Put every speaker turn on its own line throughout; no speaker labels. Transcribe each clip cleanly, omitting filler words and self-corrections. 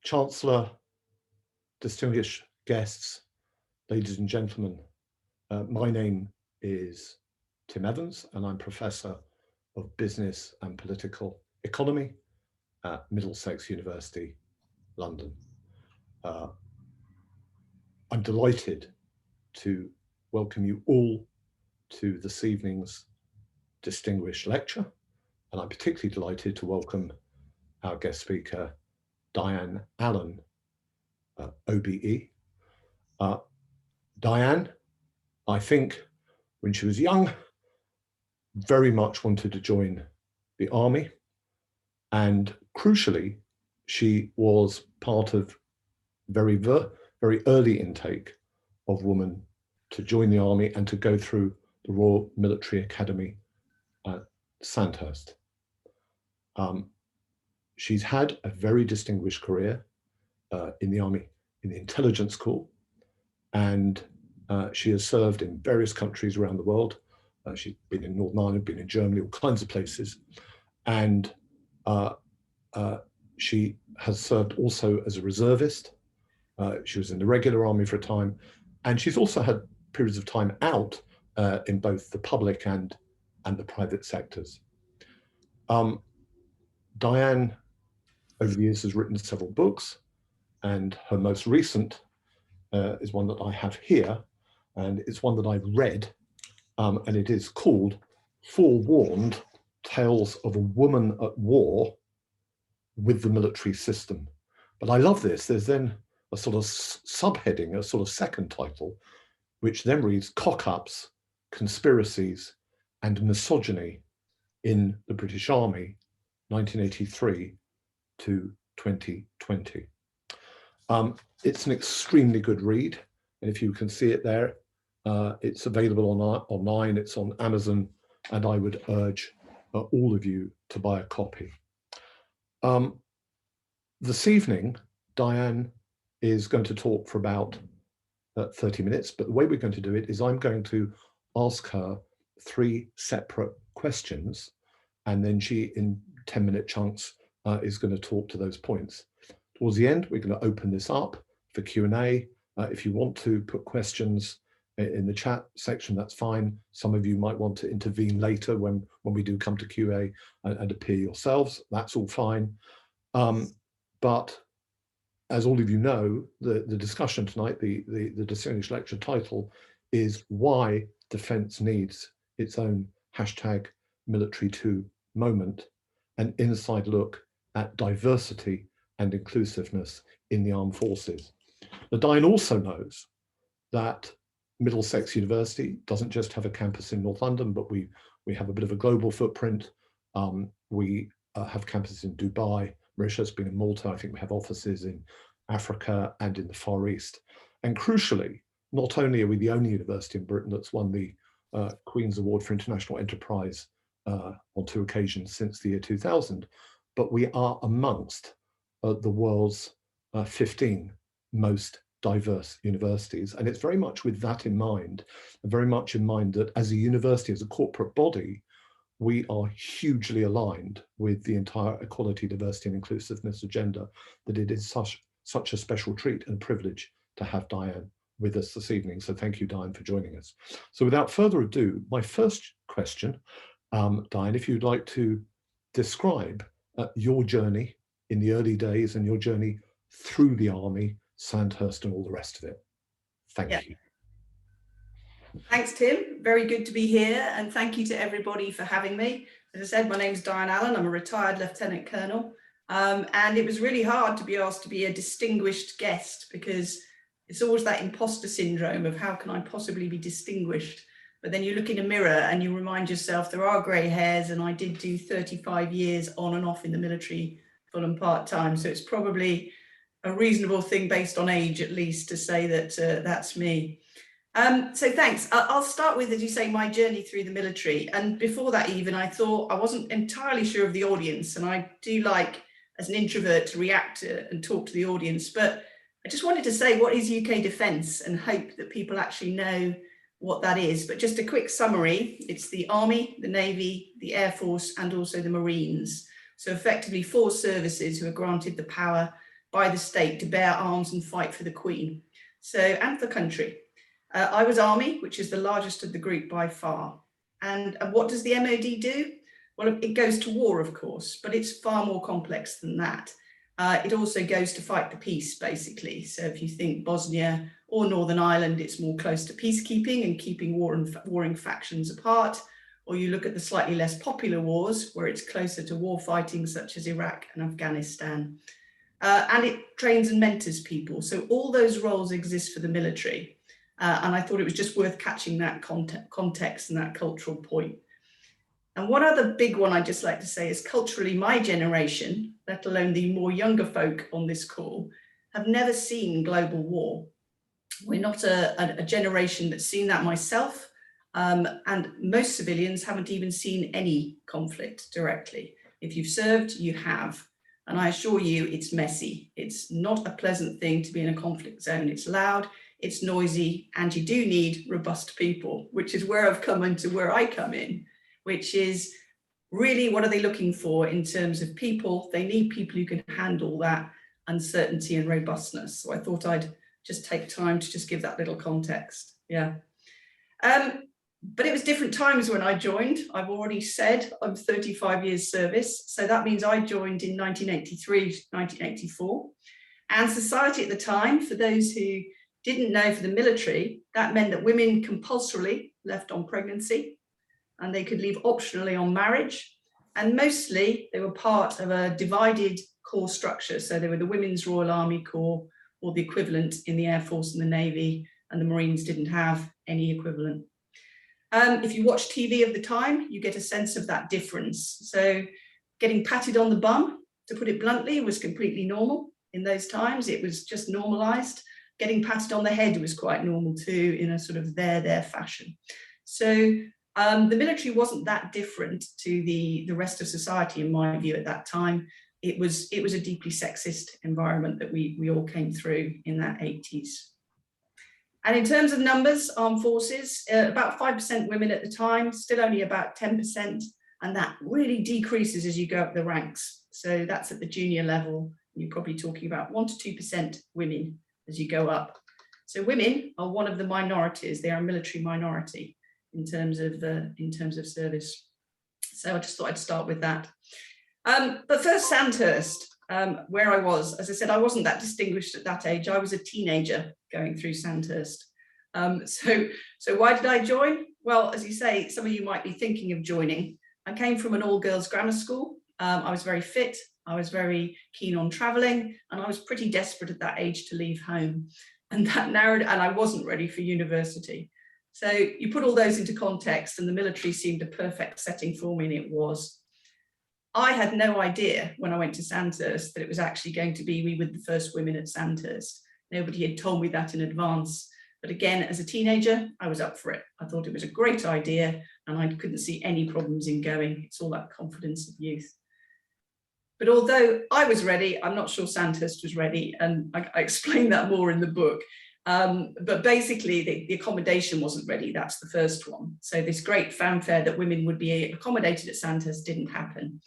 Chancellor, distinguished guests, ladies and gentlemen, my name is Tim Evans and I'm Professor of Business and Political Economy at Middlesex University, London. I'm delighted to welcome you all to this evening's distinguished lecture, and I'm particularly delighted to welcome our guest speaker, Diane Allen OBE. Diane, I think when she was young, very much wanted to join the army, and crucially, she was part of very early intake of women to join the army and to go through the Royal Military Academy Sandhurst. She's had a very distinguished career in the army, in the intelligence corps, and she has served in various countries around the world. She's been in Northern Ireland, been in Germany, all kinds of places, and she has served also as a reservist. She was in the regular army for a time, and she's also had periods of time out in both the public and the private sectors. Diane, over the years, has written several books, and her most recent is one that I have here, and it's one that I've read, and it is called Forewarned: Tales of a Woman at War with the Military System. But I love this. There's then a sort of subheading, a sort of second title, which then reads Cock-ups, Conspiracies and Misogyny in the British Army, 1983 to 2020. It's an extremely good read, and if you can see it there, it's available online, it's on Amazon, and I would urge all of you to buy a copy. This evening, Diane is going to talk for about 30 minutes, but the way we're going to do it is I'm going to ask her 3 separate questions, and then she, in 10-minute chunks, is going to talk to those points. Towards the end, we're going to open this up for Q&A. If you want to put questions in the chat section, that's fine. Some of you might want to intervene later when we do come to QA and appear yourselves. That's all fine. But as all of you know, the discussion tonight, the distinguished lecture title is Why Defence Needs Its Own #military2 moment, an inside look at diversity and inclusiveness in the armed forces. Now, Diane also knows that Middlesex University doesn't just have a campus in North London, but we have a bit of a global footprint. We have campuses in Dubai, Mauritius, been in Malta. I think we have offices in Africa and in the Far East. And crucially, not only are we the only university in Britain that's won the Queen's Award for International Enterprise on 2 occasions since the year 2000, but we are amongst the world's 15 most diverse universities. And it's very much with that in mind, and very much in mind that as a university, as a corporate body, we are hugely aligned with the entire equality, diversity and inclusiveness agenda, that it is such a special treat and privilege to have Diane with us this evening. So thank you, Diane, for joining us. So without further ado, my first question, Diane, if you'd like to describe your journey in the early days and your journey through the army, Sandhurst and all the rest of it. Thank you.
Thanks, Tim. Very good to be here, and thank you to everybody for having me. As I said, my name's Diane Allen. I'm a retired Lieutenant Colonel, and it was really hard to be asked to be a distinguished guest, because it's always that imposter syndrome of how can I possibly be distinguished? But then you look in a mirror and you remind yourself there are grey hairs, and I did do 35 years on and off in the military, full and part-time, so it's probably a reasonable thing based on age, at least, to say that that's me. So thanks. I'll start with, as you say, my journey through the military. And before that even, I thought I wasn't entirely sure of the audience, and I do like, as an introvert, to react and talk to the audience. But I just wanted to say, what is UK Defence, and hope that people actually know what that is. But just a quick summary: it's the Army, the Navy, the Air Force, and also the Marines. So effectively 4 services who are granted the power by the state to bear arms and fight for the Queen, so, and the country. I was Army, which is the largest of the group by far. And what does the MOD do? Well, it goes to war, of course, but it's far more complex than that. It also goes to fight the peace, basically. So if you think Bosnia or Northern Ireland, it's more close to peacekeeping and keeping warring factions apart. Or you look at the slightly less popular wars, where it's closer to war fighting, such as Iraq and Afghanistan. And it trains and mentors people. So all those roles exist for the military. And I thought it was just worth catching that context and that cultural point. And one other big one I'd just like to say is culturally, my generation, let alone the more younger folk on this call, have never seen global war. We're not a generation that's seen that myself, and most civilians haven't even seen any conflict directly. If you've served, you have. And I assure you, it's messy. It's not a pleasant thing to be in a conflict zone. It's loud, it's noisy, and you do need robust people, which is where I've come into where I come in, which is really what are they looking for in terms of people? They need people who can handle that uncertainty and robustness. So I thought I'd just take time to just give that little context. Yeah. But it was different times when I joined. I've already said I'm 35 years service. So that means I joined in 1983, 1984. And society at the time, for those who didn't know, for the military, that meant that women compulsorily left on pregnancy, and they could leave optionally on marriage. And mostly they were part of a divided corps structure. So they were the Women's Royal Army Corps, or the equivalent in the Air Force and the Navy, and the Marines didn't have any equivalent. If you watch TV of the time, you get a sense of that difference. So getting patted on the bum, to put it bluntly, was completely normal in those times. It was just normalized. Getting patted on the head was quite normal too, in a sort of there fashion. So the military wasn't that different to the rest of society, in my view, at that time. It was a deeply sexist environment that we all came through in that 80s. And in terms of numbers, armed forces, about 5% women at the time, still only about 10%, and that really decreases as you go up the ranks. So that's at the junior level. You're probably talking about 1 to 2% women as you go up. So women are one of the minorities. They are a military minority in terms of service. So I just thought I'd start with that. But first, Sandhurst, where I was. As I said, I wasn't that distinguished at that age. I was a teenager going through Sandhurst. So why did I join? Well, as you say, some of you might be thinking of joining. I came from an all-girls grammar school. I was very fit. I was very keen on traveling, and I was pretty desperate at that age to leave home. And that narrowed, and I wasn't ready for university. So you put all those into context, and the military seemed a perfect setting for me, and it was. I had no idea when I went to Sandhurst that it was actually going to be we were the first women at Sandhurst. Nobody had told me that in advance. But again, as a teenager, I was up for it. I thought it was a great idea, and I couldn't see any problems in going. It's all that confidence of youth. But although I was ready, I'm not sure Sandhurst was ready, and I explain that more in the book. But basically, the accommodation wasn't ready. That's the first one. So this great fanfare that women would be accommodated at Sandhurst didn't happen.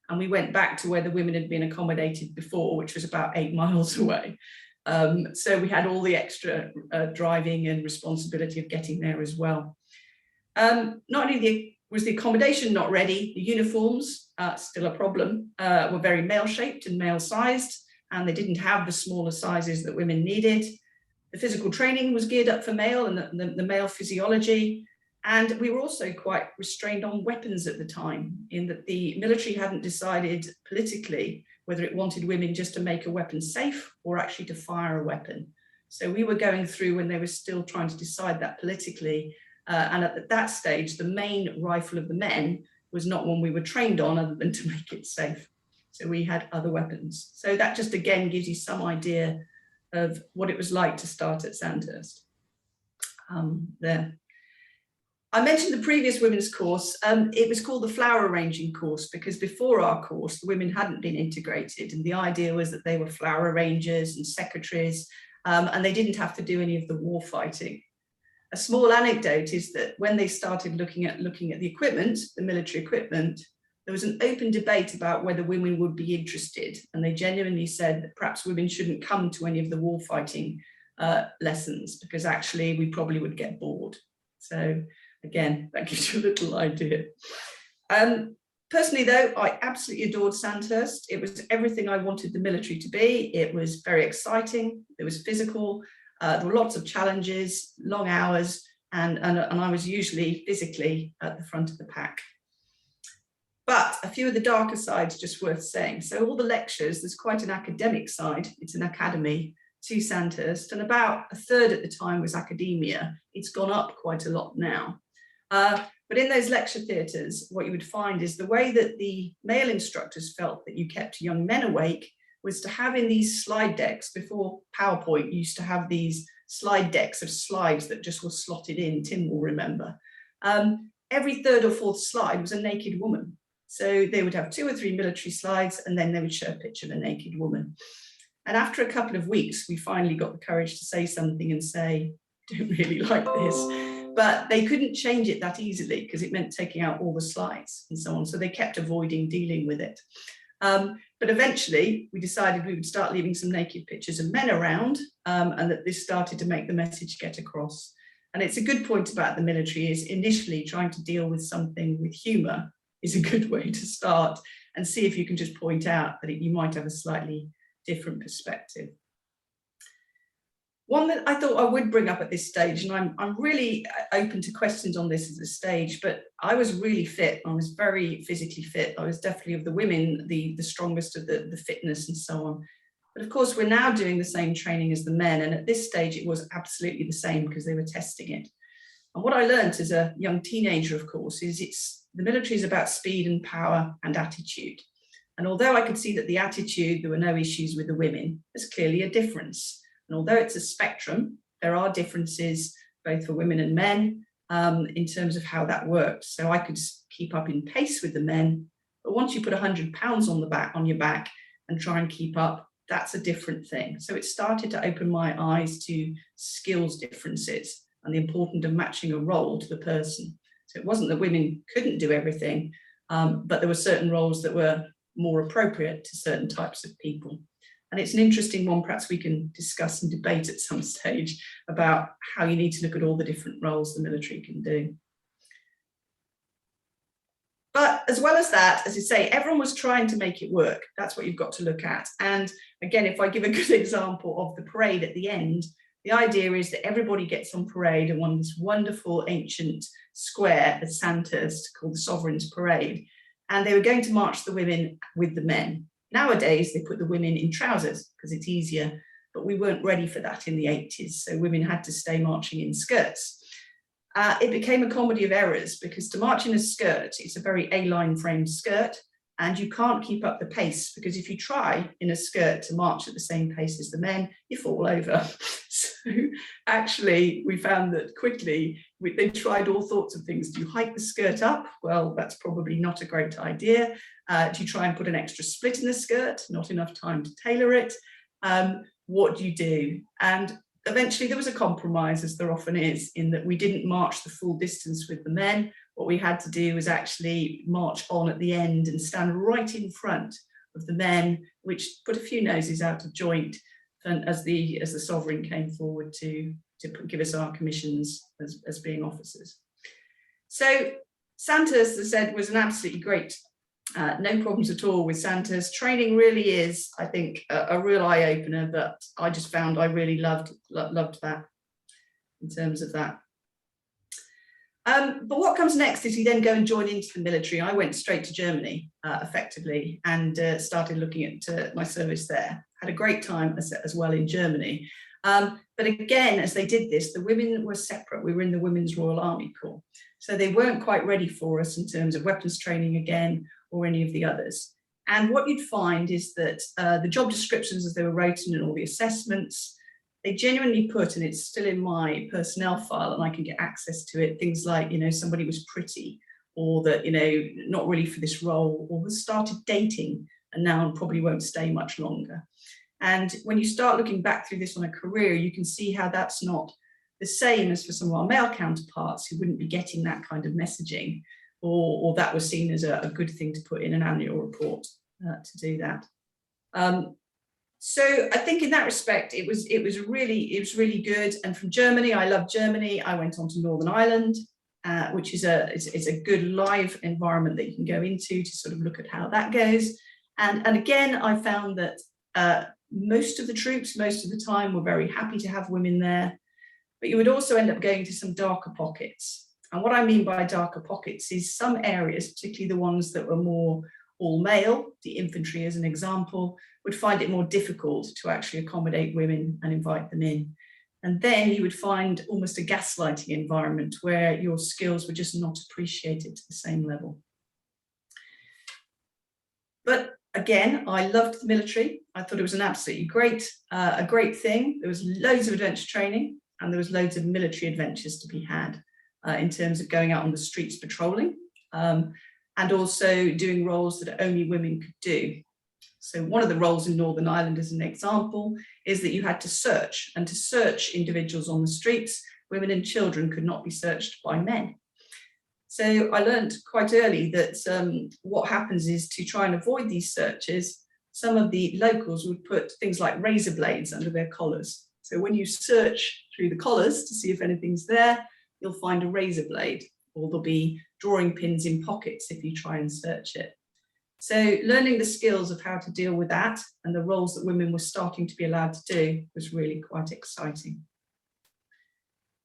And we went back to where the women had been accommodated before, which was about 8 miles away. So we had all the extra driving and responsibility of getting there as well. Not only was the accommodation not ready, the uniforms, still a problem, were very male-shaped and male-sized, and they didn't have the smaller sizes that women needed. The physical training was geared up for male and the male physiology. And we were also quite restrained on weapons at the time, in that the military hadn't decided politically whether it wanted women just to make a weapon safe or actually to fire a weapon. So we were going through when they were still trying to decide that politically. And at that stage, the main rifle of the men was not one we were trained on other than to make it safe. So we had other weapons. So that just again gives you some idea of what it was like to start at Sandhurst. There. I mentioned the previous women's course. It was called the flower arranging course because before our course, the women hadn't been integrated, and the idea was that they were flower arrangers and secretaries, and they didn't have to do any of the war fighting. A small anecdote is that when they started looking at the equipment, the military equipment, there was an open debate about whether women would be interested. And they genuinely said that perhaps women shouldn't come to any of the warfighting lessons, because actually we probably would get bored. So again, that gives you a little idea. Personally, though, I absolutely adored Sandhurst. It was everything I wanted the military to be. It was very exciting. It was physical. There were lots of challenges, long hours, and I was usually physically at the front of the pack. But a few of the darker sides just worth saying. So all the lectures, there's quite an academic side. It's an academy to Sandhurst, and about a third at the time was academia. It's gone up quite a lot now. But in those lecture theatres, what you would find is the way that the male instructors felt that you kept young men awake was to have in these slide decks. Before PowerPoint, you used to have these slide decks of slides that just were slotted in, Tim will remember. Every third or fourth slide was a naked woman. So they would have 2 or 3 military slides, and then they would show a picture of a naked woman. And after a couple of weeks, we finally got the courage to say something and say, I don't really like this. But they couldn't change it that easily because it meant taking out all the slides and so on. So they kept avoiding dealing with it. But eventually we decided we would start leaving some naked pictures of men around, and that this started to make the message get across. And it's a good point about the military is initially trying to deal with something with humour is a good way to start, and see if you can just point out that you might have a slightly different perspective. One that I thought I would bring up at this stage, and I'm really open to questions on this at this stage, but I was really fit. I was very physically fit. I was definitely of the women, the strongest of the fitness and so on. But of course, we're now doing the same training as the men. And at this stage, it was absolutely the same because they were testing it. And what I learned as a young teenager, of course, is the military is about speed and power and attitude. And although I could see that the attitude, there were no issues with the women, there's clearly a difference. And although it's a spectrum, there are differences both for women and men in terms of how that worked. So I could keep up in pace with the men, but once you put 100 pounds on your back and try and keep up, that's a different thing. So it started to open my eyes to skills differences and the importance of matching a role to the person. So it wasn't that women couldn't do everything, but there were certain roles that were more appropriate to certain types of people. And it's an interesting one, perhaps we can discuss and debate at some stage about how you need to look at all the different roles the military can do. But as well as that, as you say, everyone was trying to make it work. That's what you've got to look at. And again, if I give a good example of the parade at the end, the idea is that everybody gets on parade and on this wonderful ancient square at Sandhurst called the Sovereign's Parade. And they were going to march the women with the men. Nowadays, they put the women in trousers because it's easier, but we weren't ready for that in the 80s. So women had to stay marching in skirts. It became a comedy of errors because to march in a skirt, it's a very A-line framed skirt, and you can't keep up the pace because if you try in a skirt to march at the same pace as the men, you fall over. So actually, we found that quickly, they tried all sorts of things. Do you hike the skirt up? Well, that's probably not a great idea. Do you try and put an extra split in the skirt? Not enough time to tailor it. What do you do? And eventually there was a compromise, as there often is, in that we didn't march the full distance with the men. What we had to do was actually march on at the end and stand right in front of the men, which put a few noses out of joint, and as the sovereign came forward to give us our commissions as being officers. So Sandhurst, as I said, was an absolutely great, no problems at all with Sandhurst. Training really is, I think, a real eye-opener, but I just found I really loved that in terms of that. But what comes next is you then go and join into the military. I went straight to Germany, effectively, and started looking at my service there. Had a great time as well in Germany. But again, as they did this, the women were separate. We were in the Women's Royal Army Corps. So they weren't quite ready for us in terms of weapons training again, or any of the others. And what you'd find is that the job descriptions as they were written and all the assessments, they genuinely put, and it's still in my personnel file and I can get access to it, things like, somebody was pretty, or that, not really for this role, or has started dating and now probably won't stay much longer. And when you start looking back through this on a career, you can see how that's not the same as for some of our male counterparts who wouldn't be getting that kind of messaging. or that was seen as a good thing to put in an annual report to do that. So I think in that respect, it was really good. And from Germany, I love Germany. I went on to Northern Ireland, which is a good live environment that you can go into to sort of look at how that goes. And again, I found that most of the troops, most of the time, were very happy to have women there. But you would also end up going to some darker pockets. And what I mean by darker pockets is some areas, particularly the ones that were more all male, the infantry as an example, would find it more difficult to actually accommodate women and invite them in. And then you would find almost a gaslighting environment where your skills were just not appreciated to the same level. But again, I loved the military. I thought it was an absolutely a great thing. There was loads of adventure training and there was loads of military adventures to be had in terms of going out on the streets patrolling and also doing roles that only women could do. So one of the roles in Northern Ireland, as an example, is that you had to search, and to search individuals on the streets, women and children could not be searched by men. So I learned quite early that what happens is, to try and avoid these searches, some of the locals would put things like razor blades under their collars. So when you search through the collars to see if anything's there, you'll find a razor blade, or there'll be drawing pins in pockets if you try and search it. So learning the skills of how to deal with that and the roles that women were starting to be allowed to do was really quite exciting.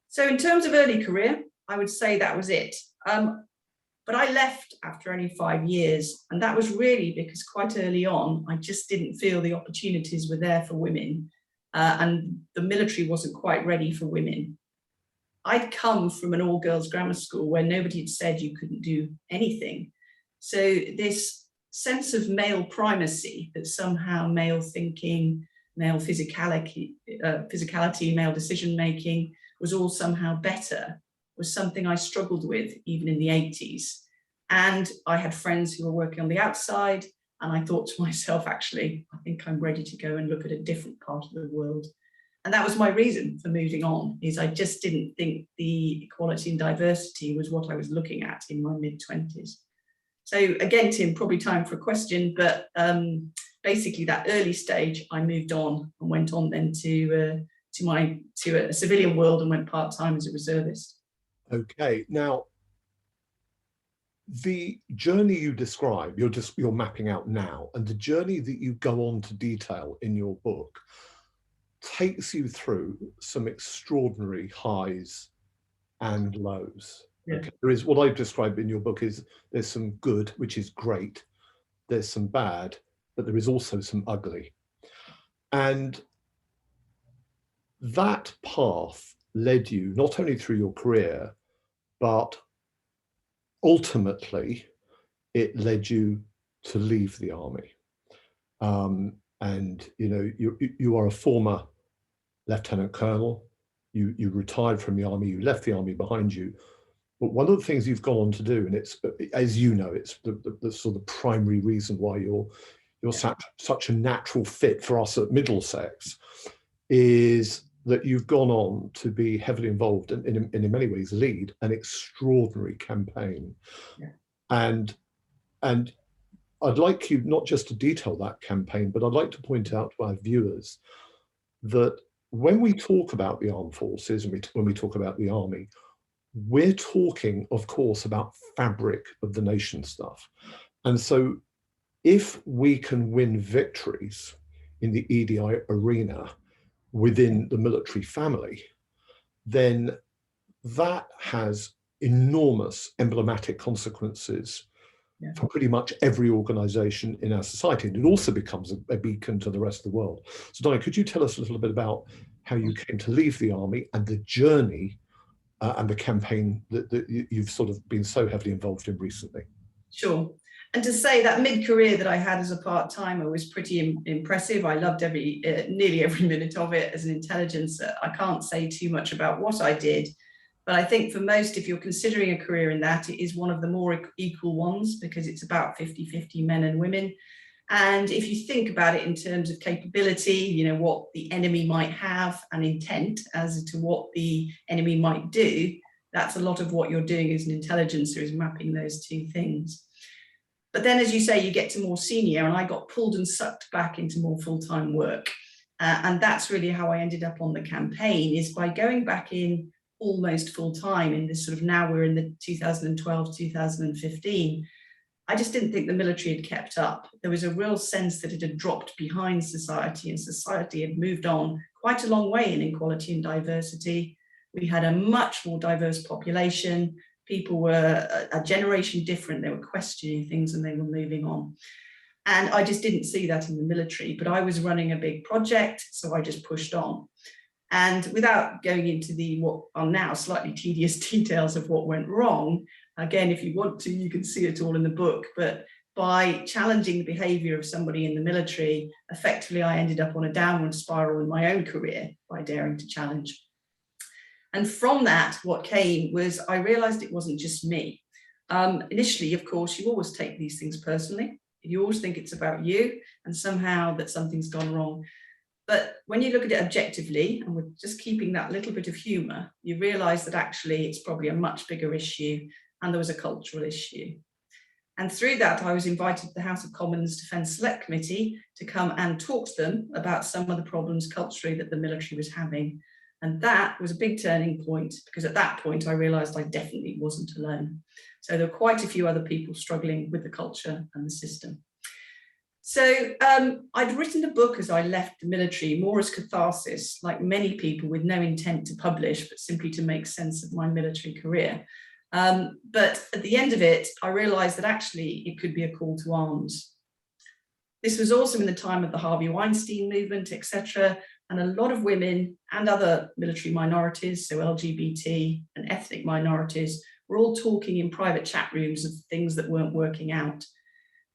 So in terms of early career, I would say that was it. But I left after only 5 years, and that was really because quite early on, I just didn't feel the opportunities were there for women, and the military wasn't quite ready for women. I'd come from an all-girls grammar school where nobody had said you couldn't do anything. So this sense of male primacy, that somehow male thinking, male physicality, male decision-making was all somehow better, was something I struggled with even in the 80s. And I had friends who were working on the outside, and I thought to myself, actually, I think I'm ready to go and look at a different part of the world. And that was my reason for moving on, is I just didn't think the equality and diversity was what I was looking at in my mid-20s. So again, Tim, probably time for a question, but basically that early stage, I moved on and went on then to a civilian world and went part-time as a reservist.
Okay, now the journey you describe, you're mapping out now, and the journey that you go on to detail in your book takes you through some extraordinary highs and lows. Yeah. Okay. There is, what I've described in your book is, there's some good, which is great, there's some bad, but there is also some ugly. And that path led you not only through your career, but ultimately it led you to leave the army. And you know, you are a former lieutenant colonel, you retired from the army, you left the army behind you. But one of the things you've gone on to do, and it's, as you know, it's the sort of primary reason why you're such a natural fit for us at Middlesex, is that you've gone on to be heavily involved and in many ways lead an extraordinary campaign. Yeah. And I'd like you not just to detail that campaign, but I'd like to point out to our viewers that when we talk about the armed forces, and when we talk about the army, we're talking, of course, about fabric of the nation stuff. And so if we can win victories in the EDI arena within the military family, then that has enormous emblematic consequences for pretty much every organization in our society. And it also becomes a beacon to the rest of the world. So Diane, could you tell us a little bit about how you came to leave the army and the journey and the campaign that you've sort of been so heavily involved in recently?
Sure. And to say that mid-career that I had as a part-timer was pretty impressive. I loved nearly every minute of it as an intelligencer. I can't say too much about what I did, but I think for most, if you're considering a career in that, it is one of the more equal ones, because it's about 50-50 men and women. And if you think about it in terms of capability, you know, what the enemy might have and intent as to what the enemy might do, that's a lot of what you're doing as an intelligencer, is mapping those two things. But then, as you say, you get to more senior, and I got pulled and sucked back into more full-time work. And that's really how I ended up on the campaign, is by going back in almost full-time in this sort of, now we're in the 2012, 2015. I just didn't think the military had kept up. There was a real sense that it had dropped behind society, and society had moved on quite a long way in equality and diversity. We had a much more diverse population. People were a generation different. They were questioning things and they were moving on. And I just didn't see that in the military, but I was running a big project, so I just pushed on. And without going into the what are now slightly tedious details of what went wrong, again, if you want to, you can see it all in the book, but by challenging the behavior of somebody in the military, effectively I ended up on a downward spiral in my own career by daring to challenge. And from that, what came was I realized it wasn't just me. Initially, of course, you always take these things personally. You always think it's about you and somehow that something's gone wrong. But when you look at it objectively, and we're just keeping that little bit of humor, you realize that actually it's probably a much bigger issue, and there was a cultural issue. And through that, I was invited to the House of Commons Defence Select Committee to come and talk to them about some of the problems culturally that the military was having. And that was a big turning point, because at that point I realized I definitely wasn't alone. So there were quite a few other people struggling with the culture and the system. So I'd written a book as I left the military, more as catharsis, like many people, with no intent to publish, but simply to make sense of my military career. But at the end of it, I realized that actually it could be a call to arms. This was also in the time of the Harvey Weinstein movement, etc. And a lot of women and other military minorities, so LGBT and ethnic minorities, were all talking in private chat rooms of things that weren't working out.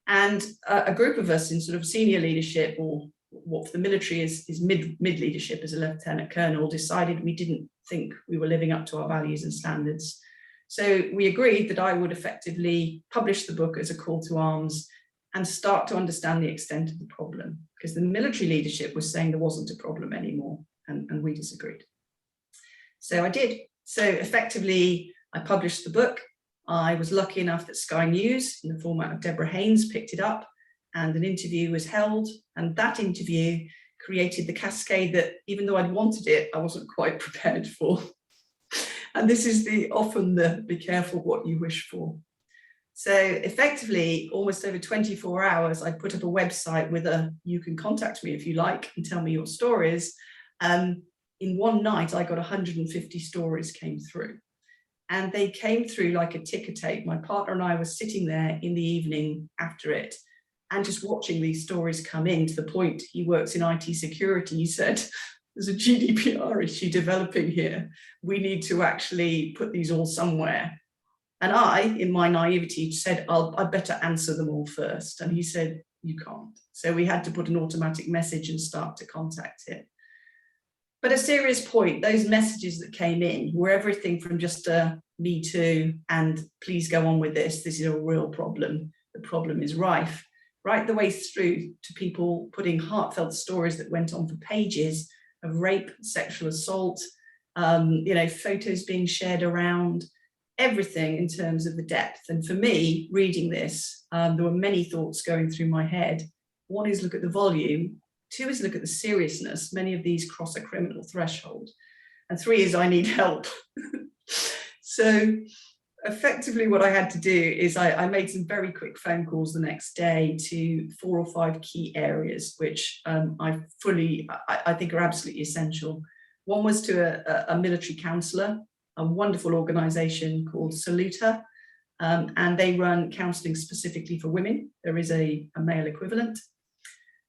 And a group of us in sort of senior leadership, or what for the military is mid leadership as a lieutenant colonel, decided we didn't think we were living up to our values and standards. So we agreed that I would effectively publish the book as a call to arms and start to understand the extent of the problem, because the military leadership was saying there wasn't a problem anymore, and we disagreed. So I did. So effectively, I published the book. I was lucky enough that Sky News, in the format of Deborah Haynes, picked it up, and an interview was held. And that interview created the cascade that, even though I'd wanted it, I wasn't quite prepared for. And this is often the be careful what you wish for. So effectively, almost over 24 hours, I put up a website with you can contact me if you like and tell me your stories. In one night, I got 150 stories came through. And they came through like a ticker tape. My partner and I were sitting there in the evening after it and just watching these stories come in, to the point he works in IT security. He said, there's a GDPR issue developing here. We need to actually put these all somewhere. And I, in my naivety, said, I'd better answer them all first. And he said, you can't. So we had to put an automatic message and start to contact it. But a serious point, those messages that came in were everything from just a me too and please go on with this. This is a real problem. The problem is rife. Right the way through to people putting heartfelt stories that went on for pages of rape, sexual assault, photos being shared around, everything in terms of the depth. And for me, reading this, there were many thoughts going through my head. One is look at the volume. 2 is look at the seriousness. Many of these cross a criminal threshold. And 3 is I need help. So effectively what I had to do is I made some very quick phone calls the next day to 4 or 5 key areas, which I think are absolutely essential. One was to a military counsellor, a wonderful organisation called Saluta, and they run counselling specifically for women. There is a male equivalent.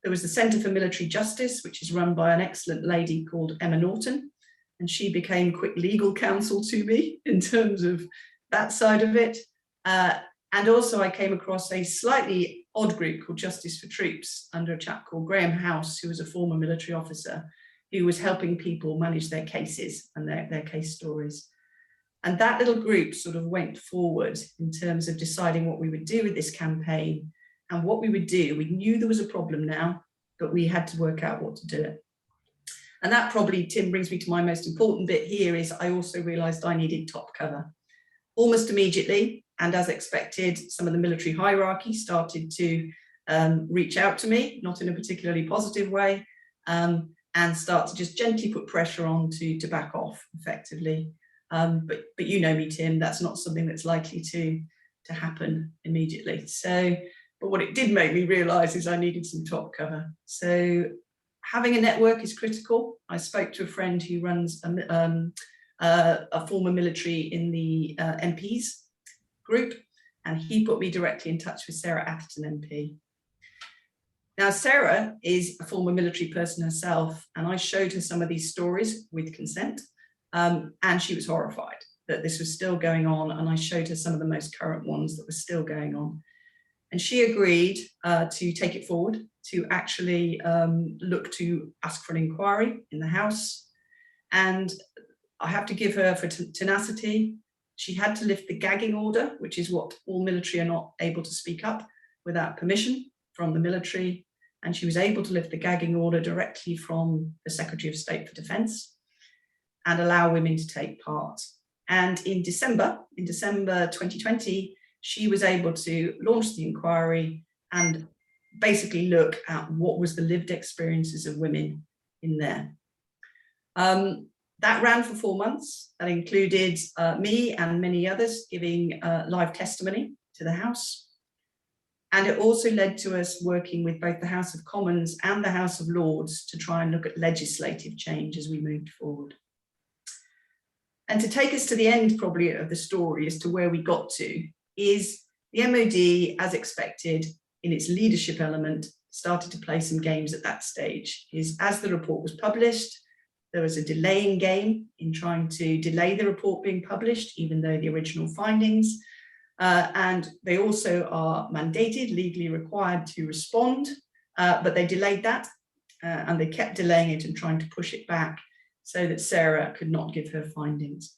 There was the Centre for Military Justice, which is run by an excellent lady called Emma Norton, and she became quick legal counsel to me in terms of that side of it. And also I came across a slightly odd group called Justice for Troops under a chap called Graham House, who was a former military officer, who was helping people manage their cases and their case stories. And that little group sort of went forward in terms of deciding what we would do with this campaign. And what we would do, we knew there was a problem now, but we had to work out what to do it. And that probably, Tim, brings me to my most important bit here is I also realised I needed top cover. Almost immediately, and as expected, some of the military hierarchy started to reach out to me, not in a particularly positive way, and start to just gently put pressure on to back off effectively. But you know me, Tim, that's not something that's likely to happen immediately. So, but what it did make me realise is I needed some top cover. So having a network is critical. I spoke to a friend who runs a former military in the MPs group, and he put me directly in touch with Sarah Atherton MP. Now, Sarah is a former military person herself, and I showed her some of these stories with consent, and she was horrified that this was still going on, and I showed her some of the most current ones that were still going on. And she agreed to take it forward, to actually look to ask for an inquiry in the House. And I have to give her for tenacity. She had to lift the gagging order, which is what all military are not able to speak up without permission from the military. And she was able to lift the gagging order directly from the Secretary of State for Defence and allow women to take part. And in December 2020, she was able to launch the inquiry and basically look at what was the lived experiences of women in there. That ran for 4 months. That included me and many others giving live testimony to the House. And it also led to us working with both the House of Commons and the House of Lords to try and look at legislative change as we moved forward. And to take us to the end probably of the story as to where we got to is the MOD, as expected, in its leadership element, started to play some games at that stage. Is as the report was published, there was a delaying game in trying to delay the report being published, even though the original findings, and they also are mandated, legally required to respond, but they delayed that and they kept delaying it and trying to push it back so that Sarah could not give her findings.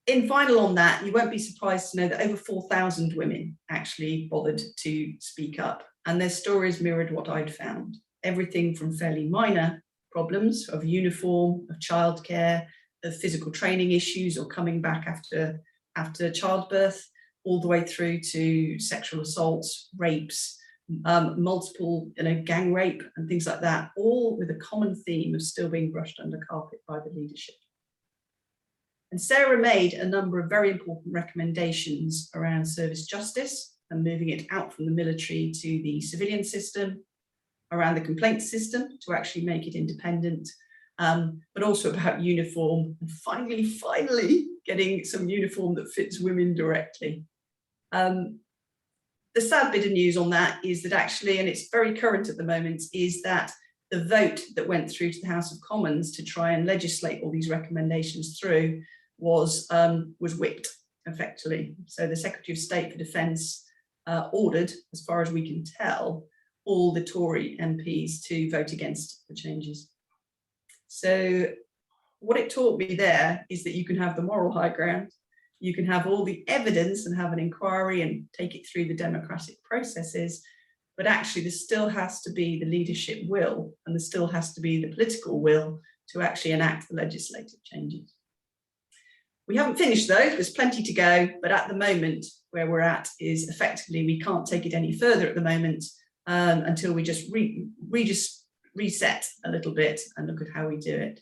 In final on that, you won't be surprised to know that over 4,000 women actually bothered to speak up, and their stories mirrored what I'd found. Everything from fairly minor problems of uniform, of childcare, of physical training issues or coming back after childbirth, all the way through to sexual assaults, rapes, multiple gang rape and things like that, all with a common theme of still being brushed under carpet by the leadership. And Sarah made a number of very important recommendations around service justice and moving it out from the military to the civilian system, around the complaint system to actually make it independent, but also about uniform, and finally getting some uniform that fits women directly. The sad bit of news on that is that actually, and it's very current at the moment, is that the vote that went through to the House of Commons to try and legislate all these recommendations through was whipped effectively. So the Secretary of State for Defence ordered, as far as we can tell, all the Tory MPs to vote against the changes. So what it taught me there is that you can have the moral high ground, you can have all the evidence and have an inquiry and take it through the democratic processes, but actually there still has to be the leadership will, and there still has to be the political will to actually enact the legislative changes. We haven't finished though, there's plenty to go, but at the moment where we're at is effectively we can't take it any further at the moment until we just reset a little bit and look at how we do it.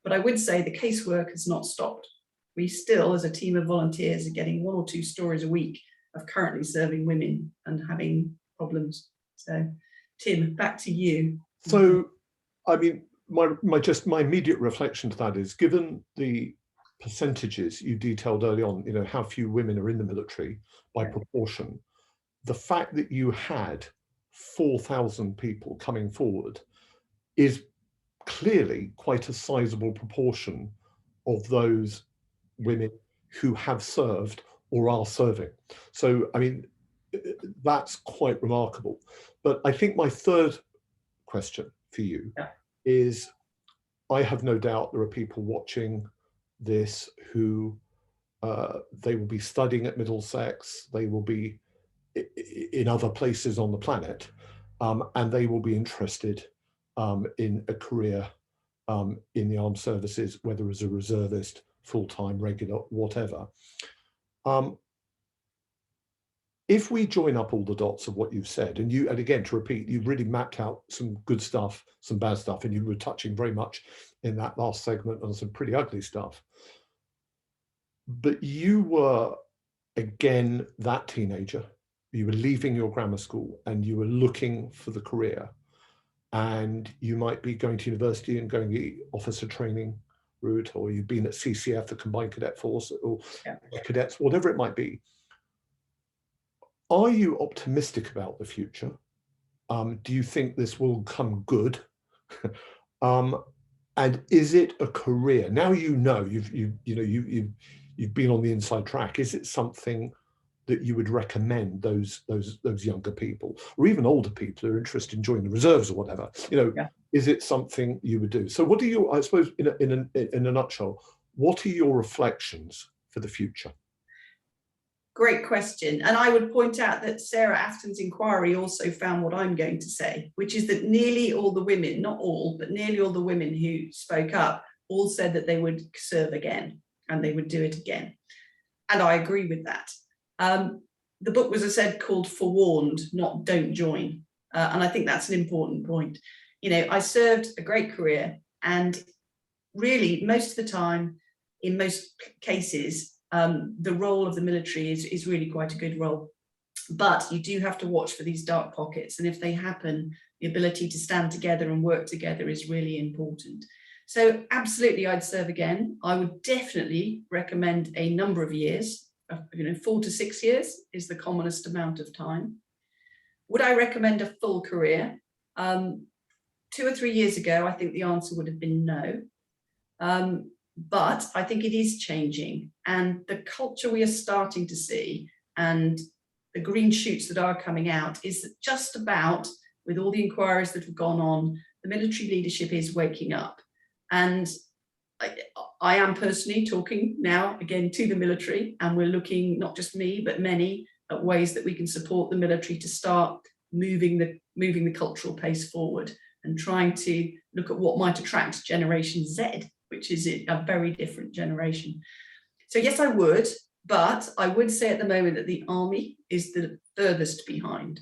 But I would say the casework has not stopped. We still, as a team of volunteers, are getting 1 or 2 stories a week of currently serving women and having problems. So, Tim, back to you.
So, I mean, my immediate reflection to that is, given the percentages you detailed early on, how few women are in the military by proportion, the fact that you had 4,000 people coming forward is clearly quite a sizable proportion of those women who have served or are serving. So, I mean, that's quite remarkable. But I think my third question for you is, I have no doubt there are people watching this who they will be studying at Middlesex, they will be in other places on the planet, and they will be interested in a career in the armed services, whether as a reservist, full-time, regular, whatever. If we join up all the dots of what you've said, and again, to repeat, you've really mapped out some good stuff, some bad stuff, and you were touching very much in that last segment on some pretty ugly stuff. But you were, again, that teenager. You were leaving your grammar school and you were looking for the career. And you might be going to university and going the officer training route, or you've been at CCF, the Combined Cadet Force, or cadets, whatever it might be. Are you optimistic about the future? Do you think this will come good? And is it a career? Now you've been on the inside track. Is it something that you would recommend those younger people, or even older people who are interested in joining the reserves or whatever? Is it something you would do? So, what are you? I suppose, in a nutshell, what are your reflections for the future?
Great question. And I would point out that Sarah Afton's inquiry also found what I'm going to say, which is that nearly all the women, not all, but nearly all the women who spoke up all said that they would serve again and they would do it again. And I agree with that. The book was, as I said, called Forewarned, not Don't Join. And I think that's an important point. I served a great career, and really most of the time, in most cases, the role of the military is really quite a good role. But you do have to watch for these dark pockets. And if they happen, the ability to stand together and work together is really important. So absolutely, I'd serve again. I would definitely recommend a number of years. 4 to 6 years is the commonest amount of time. Would I recommend a full career? 2 or 3 years ago, I think the answer would have been no. But I think it is changing, and the culture we are starting to see and the green shoots that are coming out is that just about, with all the inquiries that have gone on, the military leadership is waking up. And I am personally talking now again to the military, and we're looking, not just me, but many, at ways that we can support the military to start moving the cultural pace forward and trying to look at what might attract Generation Z, which is a very different generation. So yes, I would, but I would say at the moment that the Army is the furthest behind.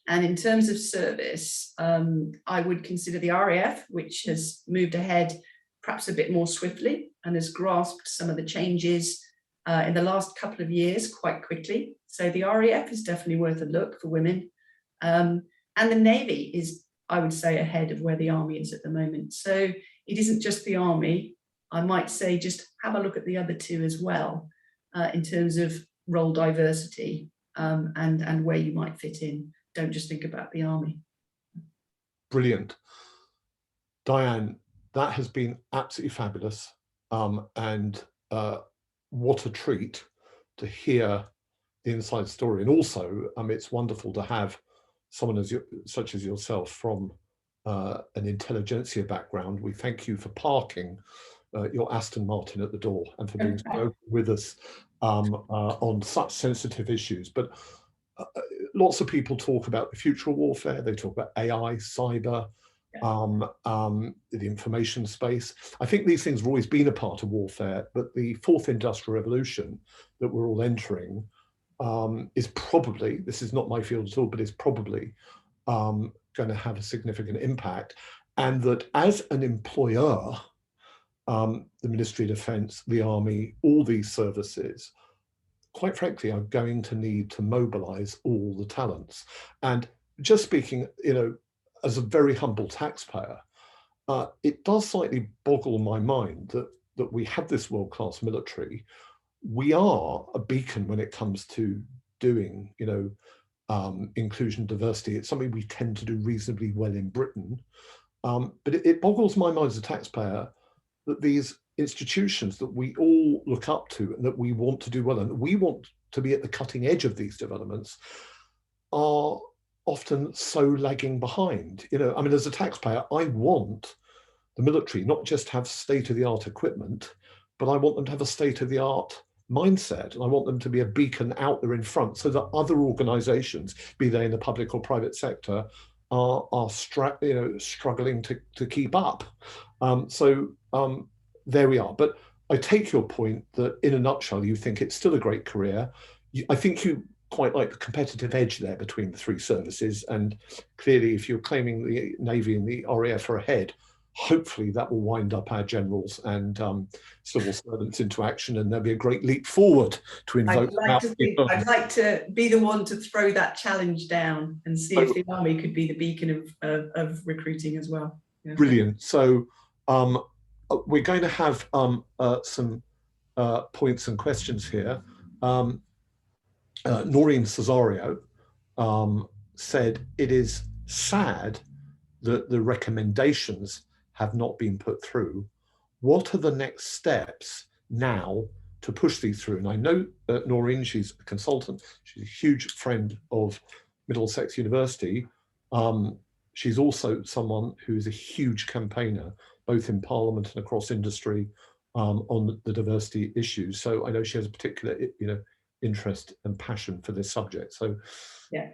And in terms of service, I would consider the RAF, which has moved ahead perhaps a bit more swiftly and has grasped some of the changes in the last couple of years quite quickly. So the RAF is definitely worth a look for women. And the Navy is, I would say, ahead of where the Army is at the moment. So it isn't just the Army. I might say just have a look at the other two as well, in terms of role diversity and where you might fit in. Don't just think about the Army.
Brilliant. Diane, that has been absolutely fabulous. And what a treat to hear the inside story. And also, it's wonderful to have someone such as yourself from an intelligentsia background. We thank you for parking your Aston Martin at the door and for being so with us on such sensitive issues. But lots of people talk about the future of warfare. They talk about AI, cyber, the information space. I think these things have always been a part of warfare, but the fourth industrial revolution that we're all entering is probably, this is not my field at all, but is probably going to have a significant impact. And that as an employer, the Ministry of Defence, the Army, all these services, quite frankly, are going to need to mobilise all the talents. And just speaking, as a very humble taxpayer, it does slightly boggle my mind that we have this world-class military. We are a beacon when it comes to doing, inclusion, diversity. It's something we tend to do reasonably well in Britain. But it boggles my mind as a taxpayer that these institutions that we all look up to and that we want to do well and we want to be at the cutting edge of these developments are often so lagging behind. As a taxpayer, I want the military not just have state-of-the-art equipment, but I want them to have a state-of-the-art mindset, and I want them to be a beacon out there in front so that other organizations, be they in the public or private sector, are struggling to keep up. There we are. But I take your point that in a nutshell, you think it's still a great career. I think you quite like the competitive edge there between the three services. And clearly, if you're claiming the Navy and the RAF are ahead, hopefully that will wind up our generals and civil servants into action, and there'll be a great leap forward to invoke.
I'd like to be the one to throw that challenge down and see if the Army could be the beacon of recruiting as well. Yeah.
Brilliant. So we're going to have some points and questions here. Noreen Cesario said, it is sad that the recommendations have not been put through. What are the next steps now to push these through? And I know Noreen, she's a consultant, she's a huge friend of Middlesex University. She's also someone who's a huge campaigner, both in Parliament and across industry, on the diversity issues. So I know she has a particular, interest and passion for this subject. So
yeah,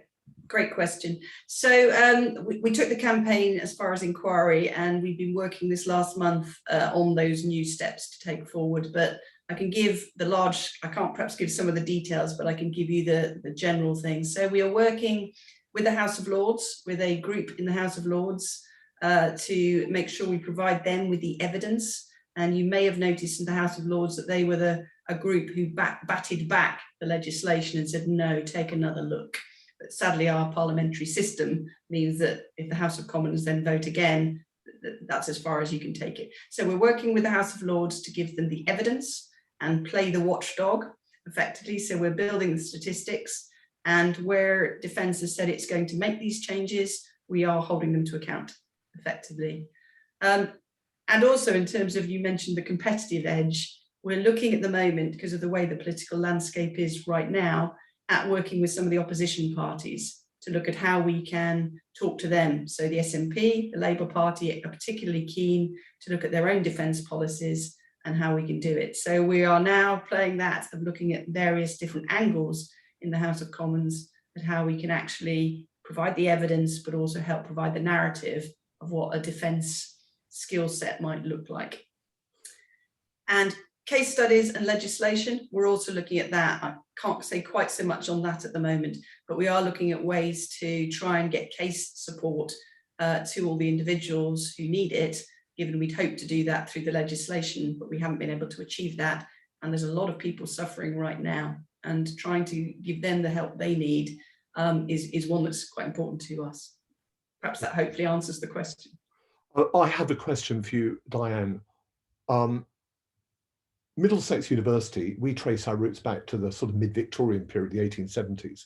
great question. So we took the campaign as far as inquiry, and we've been working this last month on those new steps to take forward. But I can give I can't perhaps give some of the details, but I can give you the general things. So we are working with the House of Lords, with a group in the House of Lords, to make sure we provide them with the evidence. And you may have noticed in the House of Lords that they were a group who batted back the legislation and said, no, take another look. But sadly, our parliamentary system means that if the House of Commons then vote again, that's as far as you can take it. So we're working with the House of Lords to give them the evidence and play the watchdog effectively. So we're building the statistics, and where Defence has said it's going to make these changes, we are holding them to account effectively. And also in terms of, you mentioned the competitive edge, we're looking at the moment, because of the way the political landscape is right now, at working with some of the opposition parties to look at how we can talk to them. So the SNP, the Labour Party, are particularly keen to look at their own defence policies and how we can do it. So we are now playing that of looking at various different angles in the House of Commons at how we can actually provide the evidence, but also help provide the narrative of what a defence skill set might look like. And case studies and legislation, we're also looking at that. I can't say quite so much on that at the moment, but we are looking at ways to try and get case support to all the individuals who need it, given we'd hoped to do that through the legislation, but we haven't been able to achieve that. And there's a lot of people suffering right now, and trying to give them the help they need is one that's quite important to us. Perhaps that hopefully answers the question.
I have a question for you, Diane. Middlesex University, we trace our roots back to the sort of mid-Victorian period, the 1870s.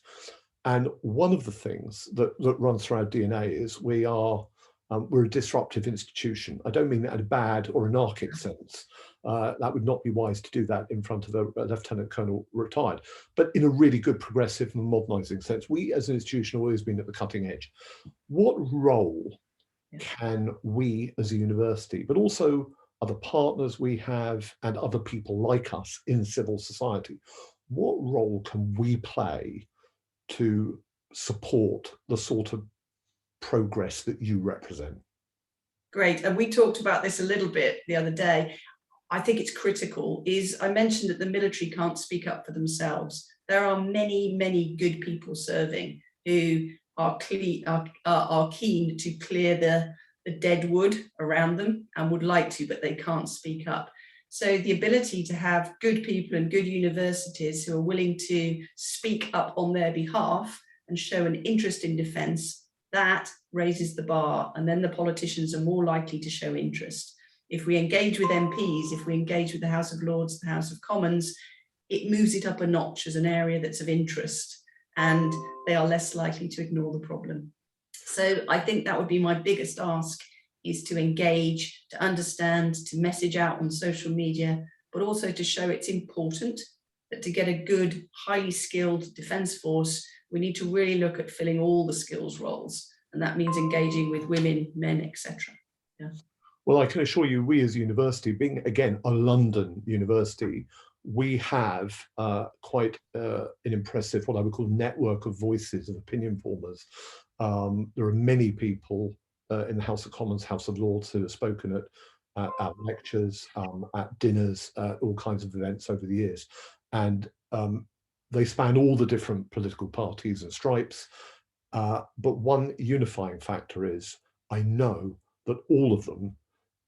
And one of the things that runs through our DNA is we're a disruptive institution. I don't mean that in a bad or anarchic sense. That would not be wise to do that in front of a lieutenant colonel retired, but in a really good progressive and modernizing sense. We as an institution have always been at the cutting edge. What role can we as a university, but also other partners we have and other people like us in civil society, what role can we play to support the sort of progress that you represent?
Great, and we talked about this a little bit the other day. I think it's critical. I mentioned that the military can't speak up for themselves. There are many, many good people serving who are keen to clear the dead wood around them and would like to, but they can't speak up. So the ability to have good people and good universities who are willing to speak up on their behalf and show an interest in defence, that raises the bar, and then the politicians are more likely to show interest. If we engage with MPs, if we engage with the House of Lords, the House of Commons, it moves it up a notch as an area that's of interest, and they are less likely to ignore the problem. So I think that would be my biggest ask, is to engage, to understand, to message out on social media, but also to show it's important that to get a good, highly skilled defence force, we need to really look at filling all the skills roles. And that means engaging with women, men, etc. Yeah.
Well, I can assure you, we as a university, being again a London university, we have quite an impressive, what I would call, network of voices, of opinion formers There are many people in the House of Commons, House of Lords who have spoken at lectures, at dinners, all kinds of events over the years. And they span all the different political parties and stripes. But one unifying factor is, I know that all of them,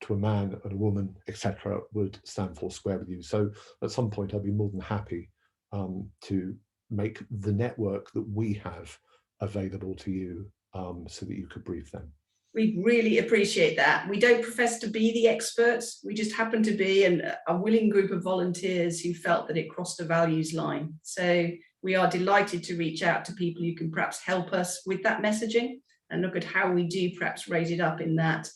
to a man and a woman, etc., would stand four square with you. So at some point, I'd be more than happy to make the network that we have available to you so that you could brief them.
We really appreciate that. We don't profess to be the experts. We just happen to be a willing group of volunteers who felt that it crossed a values line. So we are delighted to reach out to people who can perhaps help us with that messaging and look at how we do perhaps raise it up in that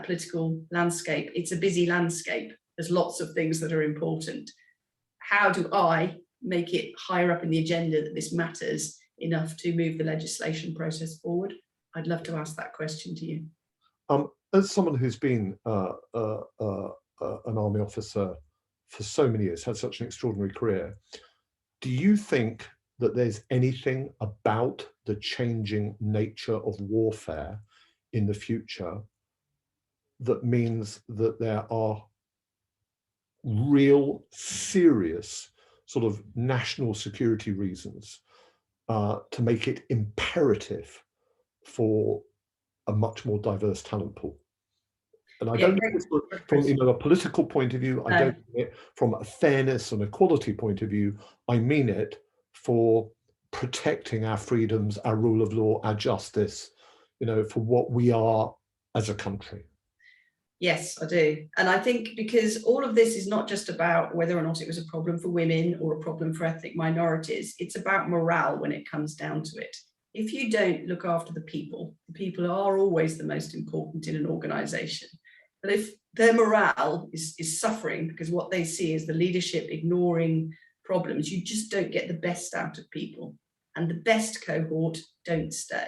political landscape. It's a busy landscape. There's lots of things that are important. How do I make it higher up in the agenda that this matters enough to move the legislation process forward? I'd love to ask that question to you.
As someone who's been an army officer for so many years, had such an extraordinary career, do you think that there's anything about the changing nature of warfare in the future that means that there are real, serious sort of national security reasons to make it imperative for a much more diverse talent pool? And I don't mean it from a political point of view, I don't mean it from a fairness and equality point of view, I mean it for protecting our freedoms, our rule of law, our justice, for what we are as a country.
Yes, I do. And I think because all of this is not just about whether or not it was a problem for women or a problem for ethnic minorities, it's about morale when it comes down to it. If you don't look after the people are always the most important in an organization. But if their morale is suffering because what they see is the leadership ignoring problems, you just don't get the best out of people. And the best cohort don't stay.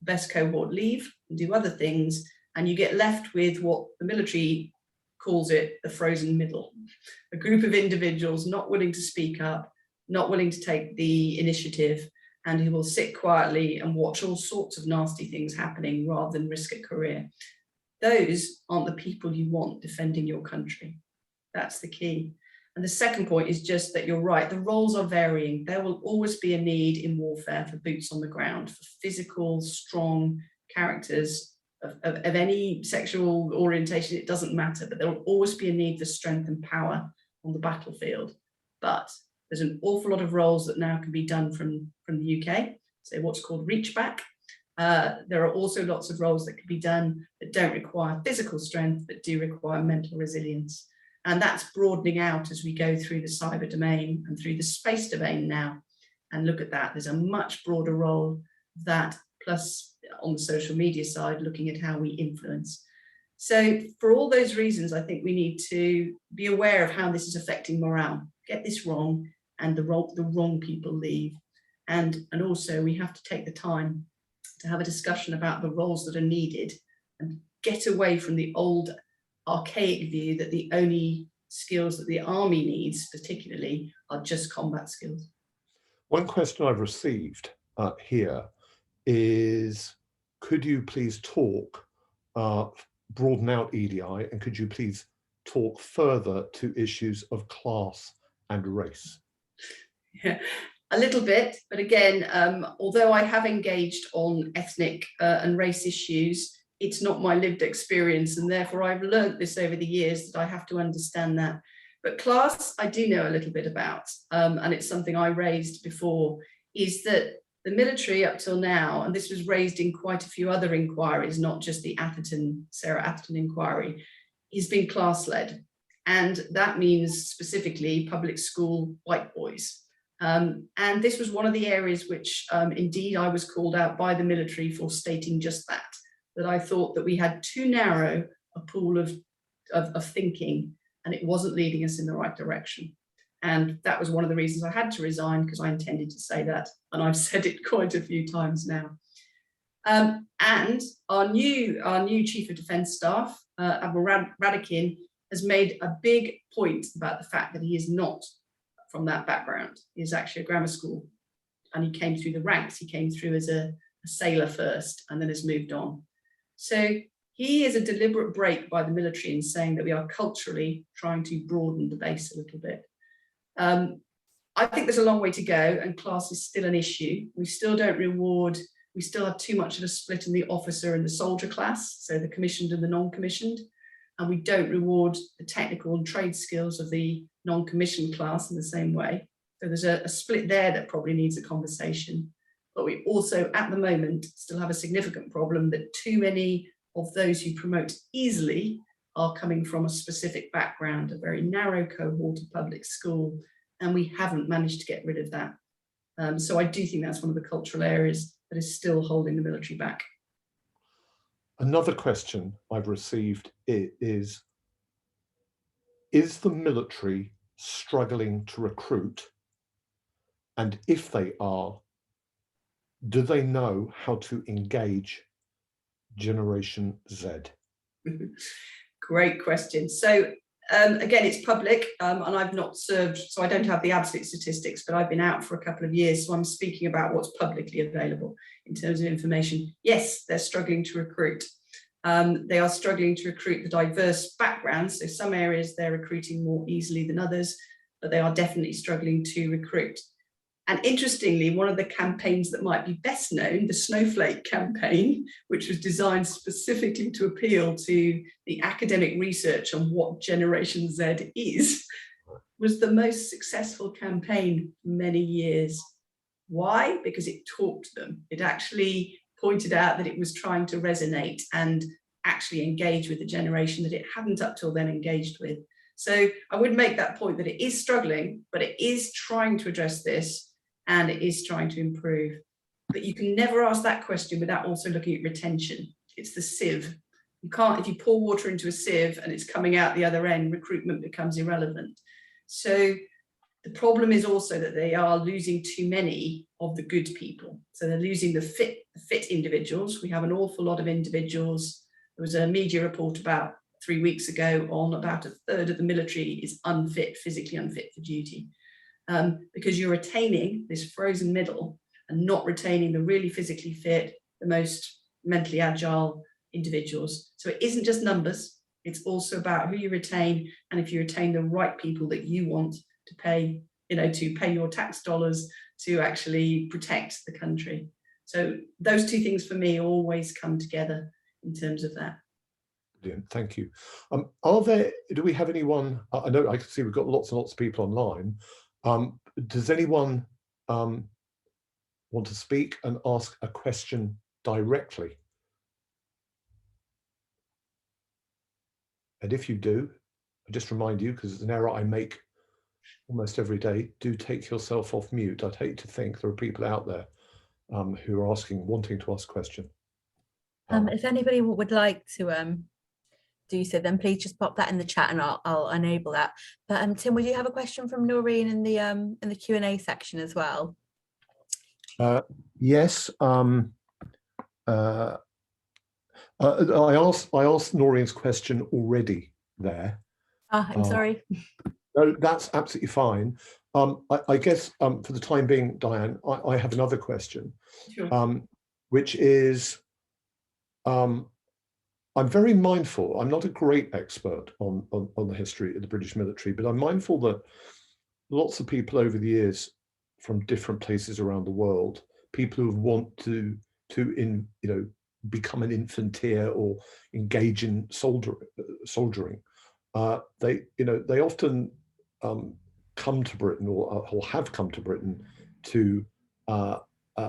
The best cohort leave and do other things, and you get left with what the military calls it the frozen middle. A group of individuals not willing to speak up, not willing to take the initiative, and who will sit quietly and watch all sorts of nasty things happening rather than risk a career. Those aren't the people you want defending your country. That's the key. And the second point is just that you're right, the roles are varying. There will always be a need in warfare for boots on the ground, for physical, strong characters of any sexual orientation, it doesn't matter, but there will always be a need for strength and power on the battlefield. But there's an awful lot of roles that now can be done from the UK, so what's called reach back. There are also lots of roles that can be done that don't require physical strength, but do require mental resilience. And that's broadening out as we go through the cyber domain and through the space domain now. And look at that, there's a much broader role that, plus on the social media side, looking at how we influence. So for all those reasons, I think we need to be aware of how this is affecting morale. Get this wrong, and the wrong people leave. And also we have to take the time to have a discussion about the roles that are needed and get away from the old archaic view that the only skills that the army needs particularly are just combat skills.
One question I've received here is, could you please talk, broaden out EDI, and could you please talk further to issues of class and race?
Yeah, a little bit, but again, although I have engaged on ethnic and race issues, it's not my lived experience, and therefore I've learned this over the years that I have to understand that. But class, I do know a little bit about, and it's something I raised before, is that the military up till now, and this was raised in quite a few other inquiries, not just the Sarah Atherton inquiry, has been class-led. And that means specifically public school white boys. And this was one of the areas which indeed I was called out by the military for stating just that I thought that we had too narrow a pool of thinking, and it wasn't leading us in the right direction. And that was one of the reasons I had to resign, because I intended to say that, and I've said it quite a few times now. And our new Chief of Defence Staff, Admiral Radakin, has made a big point about the fact that he is not from that background. He is actually a grammar school, and he came through the ranks. He came through as a a sailor first and then has moved on. So he is a deliberate break by the military in saying that we are culturally trying to broaden the base a little bit. I think there's a long way to go, and class is still an issue. We still don't reward, we still have too much of a split in the officer and the soldier class, so the commissioned and the non-commissioned, and we don't reward the technical and trade skills of the non-commissioned class in the same way. So there's a split there that probably needs a conversation. But we also, at the moment, still have a significant problem that too many of those who promote easily are coming from a specific background, a very narrow cohort of public school, and we haven't managed to get rid of that. So I do think that's one of the cultural areas that is still holding the military back.
Another question I've received is the military struggling to recruit? And if they are, do they know how to engage Generation Z?
Great question. So again, it's public, and I've not served, so I don't have the absolute statistics, but I've been out for a couple of years, so I'm speaking about what's publicly available in terms of information. Yes, they're struggling to recruit. They are struggling to recruit the diverse backgrounds, so some areas they're recruiting more easily than others, but they are definitely struggling to recruit. And interestingly, one of the campaigns that might be best known, the Snowflake campaign, which was designed specifically to appeal to the academic research on what Generation Z is, was the most successful campaign for many years. Why? Because it talked to them. It actually pointed out that it was trying to resonate and actually engage with the generation that it hadn't up till then engaged with. So I would make that point that it is struggling, but it is trying to address this, and it is trying to improve. But you can never ask that question without also looking at retention. It's the sieve. You can't, if you pour water into a sieve and it's coming out the other end, recruitment becomes irrelevant. So the problem is also that they are losing too many of the good people. So they're losing the fit individuals. We have an awful lot of individuals. There was a media report about 3 weeks ago on about a third of the military is unfit, physically unfit for duty. Because you're retaining this frozen middle and not retaining the really physically fit, the most mentally agile individuals. So it isn't just numbers, it's also about who you retain, and if you retain the right people that you want to pay, to pay your tax dollars to actually protect the country. So those two things for me always come together in terms of that.
Brilliant, thank you. Do we have anyone, I know I can see we've got lots and lots of people online. Does anyone want to speak and ask a question directly? And if you do, I just remind you, because it's an error I make almost every day, do take yourself off mute. I'd hate to think there are people out there who are wanting to ask a question.
If anybody would like to do so, then please just pop that in the chat and I'll enable that. But Tim, would you have a question from Noreen in the Q&A section as well?
Yes. I asked Noreen's question already there.
I'm sorry.
No, that's absolutely fine. I guess for the time being, Diane, I have another question, sure. Which is, I'm very mindful, I'm not a great expert on the history of the British military, but I'm mindful that lots of people over the years from different places around the world, people who want to become an infantier or engage in soldiering, they often come to Britain or have come to Britain to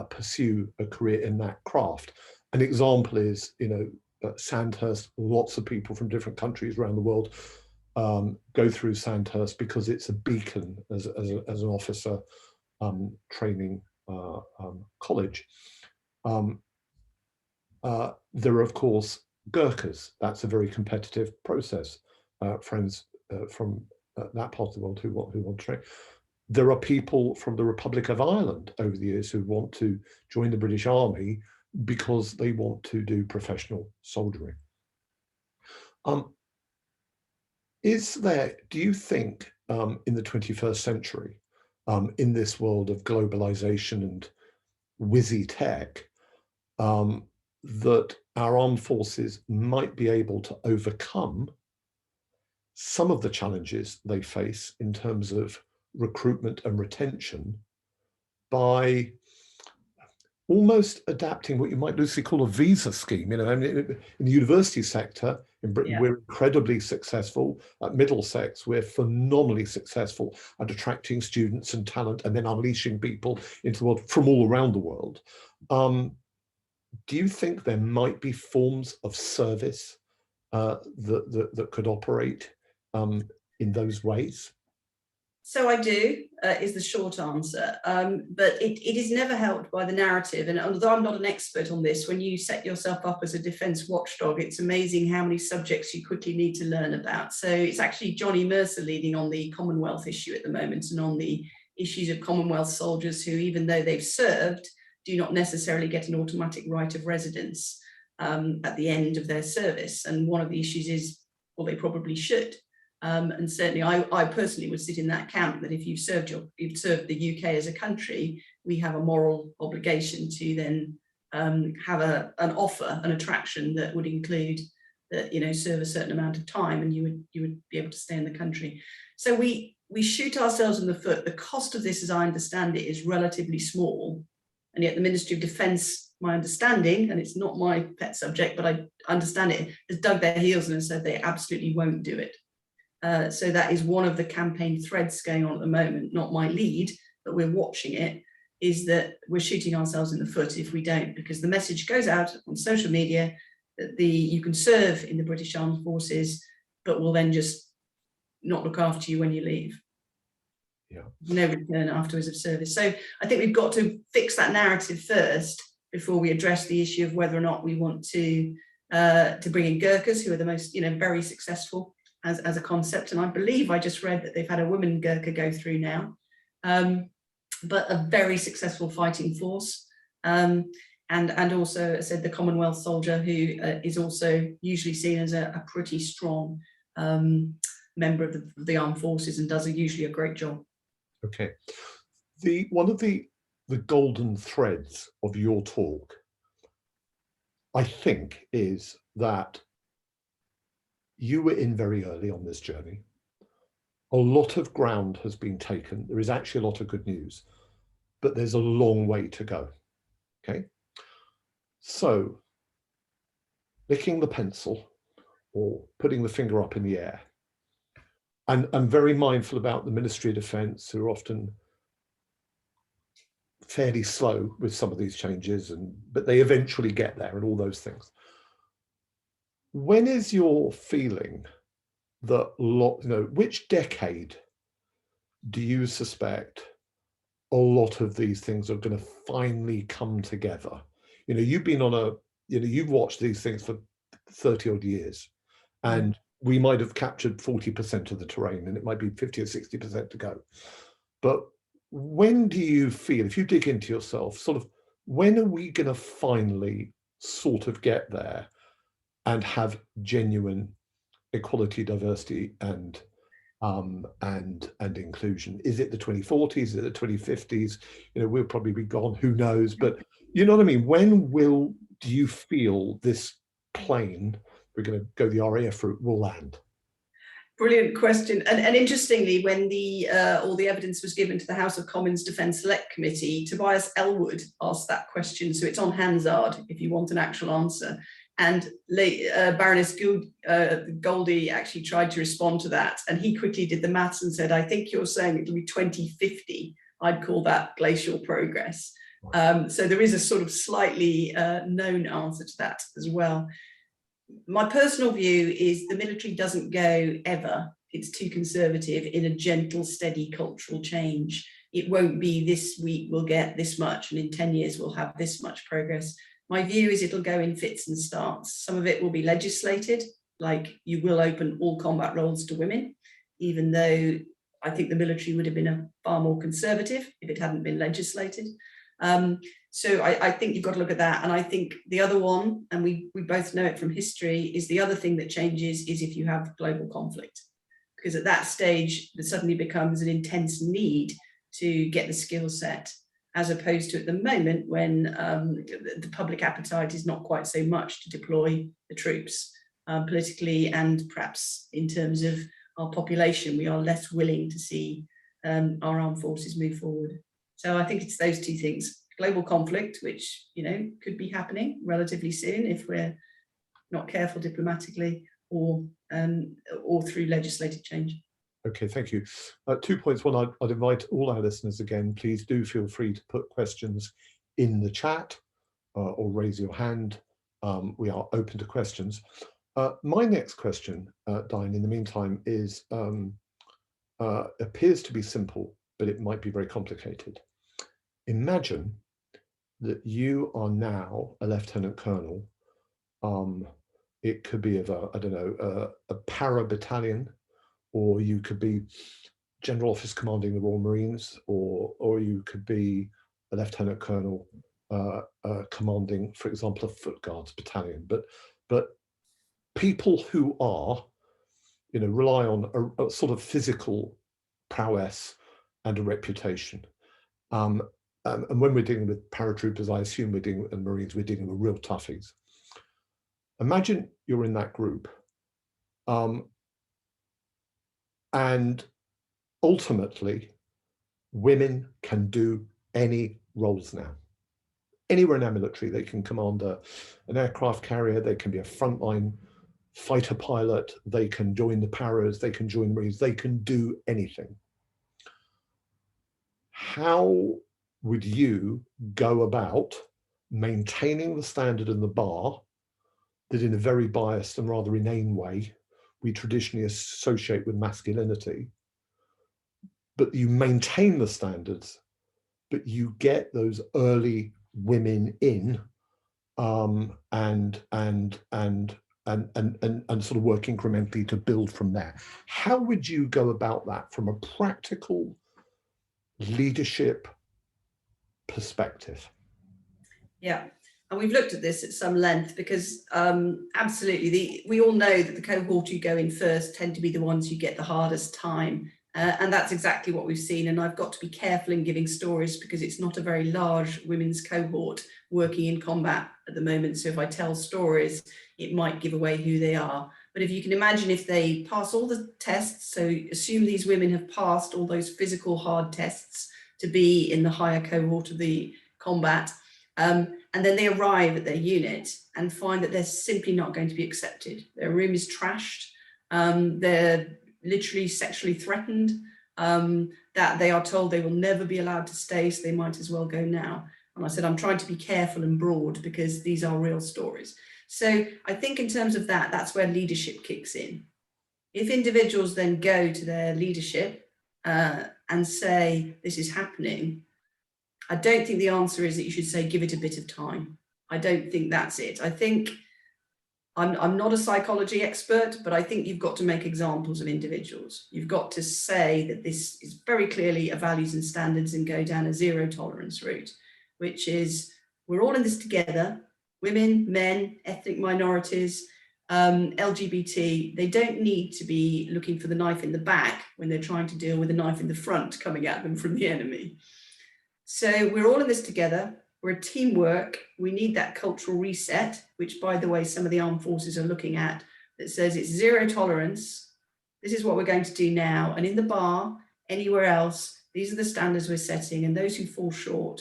pursue a career in that craft. An example is, Sandhurst. Lots of people from different countries around the world go through Sandhurst because it's a beacon as an officer training college. There are, of course, Gurkhas. That's a very competitive process. Friends from that part of the world who want to train. There are people from the Republic of Ireland over the years who want to join the British Army because they want to do professional soldiering. Do you think in the 21st century, in this world of globalization and whizzy tech, that our armed forces might be able to overcome some of the challenges they face in terms of recruitment and retention by almost adapting what you might loosely call a visa scheme. You know, I mean, in the university sector in Britain,
Yeah.
we're incredibly successful. At Middlesex, we're phenomenally successful at attracting students and talent and then unleashing people into the world from all around the world. Do you think there might be forms of service that could operate in those ways?
So I do, is the short answer. But it is never helped by the narrative. And although I'm not an expert on this, when you set yourself up as a defence watchdog, it's amazing how many subjects you quickly need to learn about. So it's actually Johnny Mercer leading on the Commonwealth issue at the moment and on the issues of Commonwealth soldiers who, even though they've served, do not necessarily get an automatic right of residence at the end of their service. And one of the issues is, well, they probably should. And certainly I personally would sit in that camp that if you've served the UK as a country, we have a moral obligation to then have an offer, an attraction that would include that, you know, serve a certain amount of time and you would be able to stay in the country. So we shoot ourselves in the foot. The cost of this, as I understand it, is relatively small. And yet the Ministry of Defence, my understanding, and it's not my pet subject, but I understand it, has dug their heels in and said they absolutely won't do it. So that is one of the campaign threads going on at the moment, not my lead, but we're watching it, is that we're shooting ourselves in the foot if we don't, because the message goes out on social media that you can serve in the British Armed Forces, but we'll then just not look after you when you leave.
Yeah. No
return afterwards of service. So I think we've got to fix that narrative first before we address the issue of whether or not we want to bring in Gurkhas, who are the most, you know, very successful as a concept. And I believe I just read that they've had a woman Gurkha go through now, but a very successful fighting force. And also, I said, the Commonwealth soldier, who is also usually seen as a pretty strong member of the armed forces and does usually a great job.
Okay. One of the golden threads of your talk, I think, is that you were in very early on this journey. A lot of ground has been taken. There is actually a lot of good news, but there's a long way to go. Okay. So licking the pencil or putting the finger up in the air. And I'm very mindful about the Ministry of Defence, who are often fairly slow with some of these changes, but they eventually get there and all those things. When is your feeling that, which decade do you suspect a lot of these things are going to finally come together? You know, you've been on you've watched these things for 30 odd years, and we might have captured 40% of the terrain, and it might be 50 or 60% to go. But when do you feel, if you dig into yourself, sort of, when are we going to finally sort of get there and have genuine equality, diversity, and inclusion? Is it the 2040s? Is it the 2050s? You know, we'll probably be gone. Who knows? But you know what I mean. When do you feel this plane, we're going to go the RAF route, will land?
Brilliant question. And interestingly, when all the evidence was given to the House of Commons Defence Select Committee, Tobias Ellwood asked that question. So it's on Hansard if you want an actual answer. And Baroness Goldie actually tried to respond to that. And he quickly did the maths and said, I think you're saying it'll be 2050. I'd call that glacial progress. So there is a sort of slightly known answer to that as well. My personal view is the military doesn't go ever. It's too conservative in a gentle, steady cultural change. It won't be this week we'll get this much and in 10 years we'll have this much progress. My view is it'll go in fits and starts. Some of it will be legislated, like you will open all combat roles to women, even though I think the military would have been far more conservative if it hadn't been legislated. So I think you've got to look at that. And I think the other one, and we both know it from history, is the other thing that changes is if you have global conflict. Because at that stage, there suddenly becomes an intense need to get the skill set as opposed to at the moment when the public appetite is not quite so much to deploy the troops politically, and perhaps in terms of our population, we are less willing to see our armed forces move forward. So I think it's those two things: global conflict, which, you know, could be happening relatively soon if we're not careful diplomatically, or through legislative change.
Okay, thank you. 2 points. One, I'd invite all our listeners again, please do feel free to put questions in the chat or raise your hand. We are open to questions. My next question, Diane, in the meantime, is appears to be simple, but it might be very complicated. Imagine that you are now a lieutenant colonel. It could be of a, I don't know, a para battalion, or you could be General Officer commanding the Royal Marines, or you could be a lieutenant colonel commanding, for example, a Foot Guards battalion. But people who are, you know, rely on a sort of physical prowess and a reputation. And when we're dealing with paratroopers, I assume we're dealing with, and Marines, we're dealing with real toughies. Imagine you're in that group. And ultimately, women can do any roles now. Anywhere in our military, they can command an aircraft carrier, they can be a frontline fighter pilot, they can join the paras, they can join the Marines, they can do anything. How would you go about maintaining the standard and the bar that, in a very biased and rather inane way, we traditionally associate with masculinity, but you maintain the standards, but you get those early women in, and sort of work incrementally to build from there? How would you go about that from a practical leadership perspective?
Yeah, and we've looked at this at some length, because absolutely, we all know that the cohort who go in first tend to be the ones who get the hardest time. And that's exactly what we've seen. And I've got to be careful in giving stories, because it's not a very large women's cohort working in combat at the moment. So if I tell stories, it might give away who they are. But if you can imagine, if they pass all the tests, so assume these women have passed all those physical hard tests to be in the higher cohort of the combat, and then they arrive at their unit and find that they're simply not going to be accepted. Their room is trashed. They're literally sexually threatened, that they are told they will never be allowed to stay, so they might as well go now. And I said, I'm trying to be careful and broad, because these are real stories. So I think in terms of that, that's where leadership kicks in. If individuals then go to their leadership and say, this is happening, I don't think the answer is that you should say, give it a bit of time. I don't think that's it. I think, I'm not a psychology expert, but I think you've got to make examples of individuals. You've got to say that this is very clearly a values and standards, and go down a zero tolerance route, which is, we're all in this together. Women, men, ethnic minorities, LGBT, they don't need to be looking for the knife in the back when they're trying to deal with a knife in the front coming at them from the enemy. So we're all in this together. We're a teamwork. We need that cultural reset, which, by the way, some of the armed forces are looking at, that says it's zero tolerance. This is what we're going to do now. And in the bar, anywhere else, these are the standards we're setting. And those who fall short,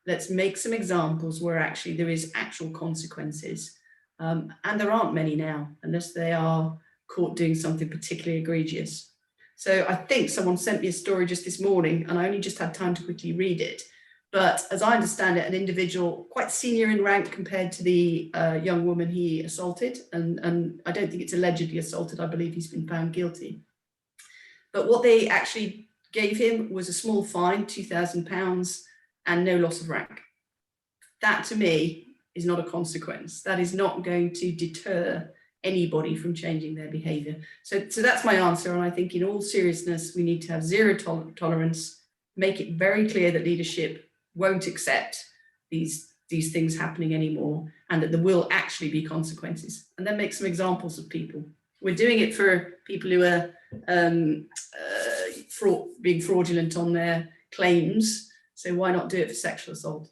let's make some examples where actually there is actual consequences. And there aren't many now, unless they are caught doing something particularly egregious. So I think someone sent me a story just this morning, and I only just had time to quickly read it. But as I understand it, an individual quite senior in rank compared to the young woman he assaulted, and I don't think it's allegedly assaulted, I believe he's been found guilty. But what they actually gave him was a small fine, £2,000, and no loss of rank. That, to me, is not a consequence. That is not going to deter anybody from changing their behaviour. So that's my answer. And I think, in all seriousness, we need to have zero tolerance, make it very clear that leadership won't accept these things happening anymore, and that there will actually be consequences, and then make some examples of people. We're doing it for people who are being fraudulent on their claims, So why not do it for sexual assault?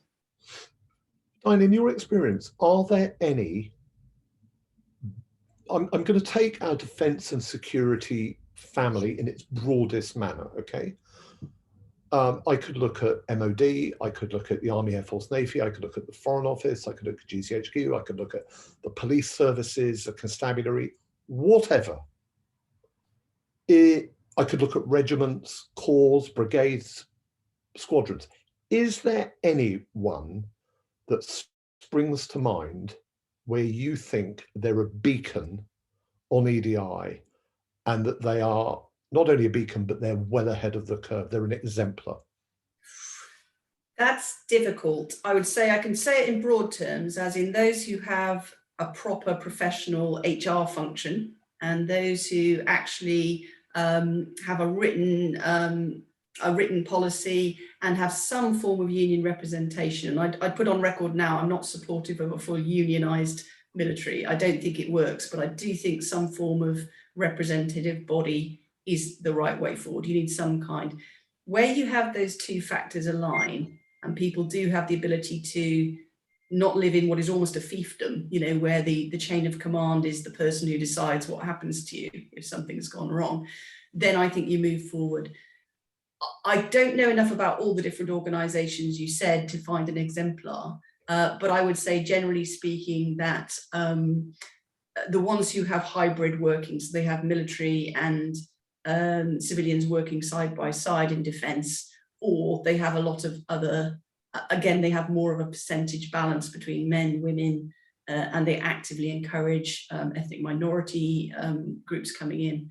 Diane, in your experience, are there any, I'm going to take our defence and security family in its broadest manner, okay? I could look at MOD, I could look at the Army, Air Force, Navy, I could look at the Foreign Office, I could look at GCHQ, I could look at the police services, the constabulary, whatever. I could look at regiments, corps, brigades, squadrons. Is there anyone that springs to mind where you think they're a beacon on EDI and that they are not only a beacon, but they're well ahead of the curve? They're an exemplar.
That's difficult. I would say I can say it in broad terms, as in those who have a proper professional HR function and those who actually have a written policy and have some form of union representation. And I'd put on record now, I'm not supportive of a full unionised military. I don't think it works, but I do think some form of representative body is the right way forward. You need some kind. Where you have those two factors align and people do have the ability to not live in what is almost a fiefdom, you know, where the chain of command is the person who decides what happens to you if something's gone wrong, then I think you move forward. I don't know enough about all the different organisations you said to find an exemplar, but I would say generally speaking that the ones who have hybrid working, so they have military and civilians working side by side in defence, or they have a lot of other, again, they have more of a percentage balance between men, women, and they actively encourage ethnic minority groups coming in.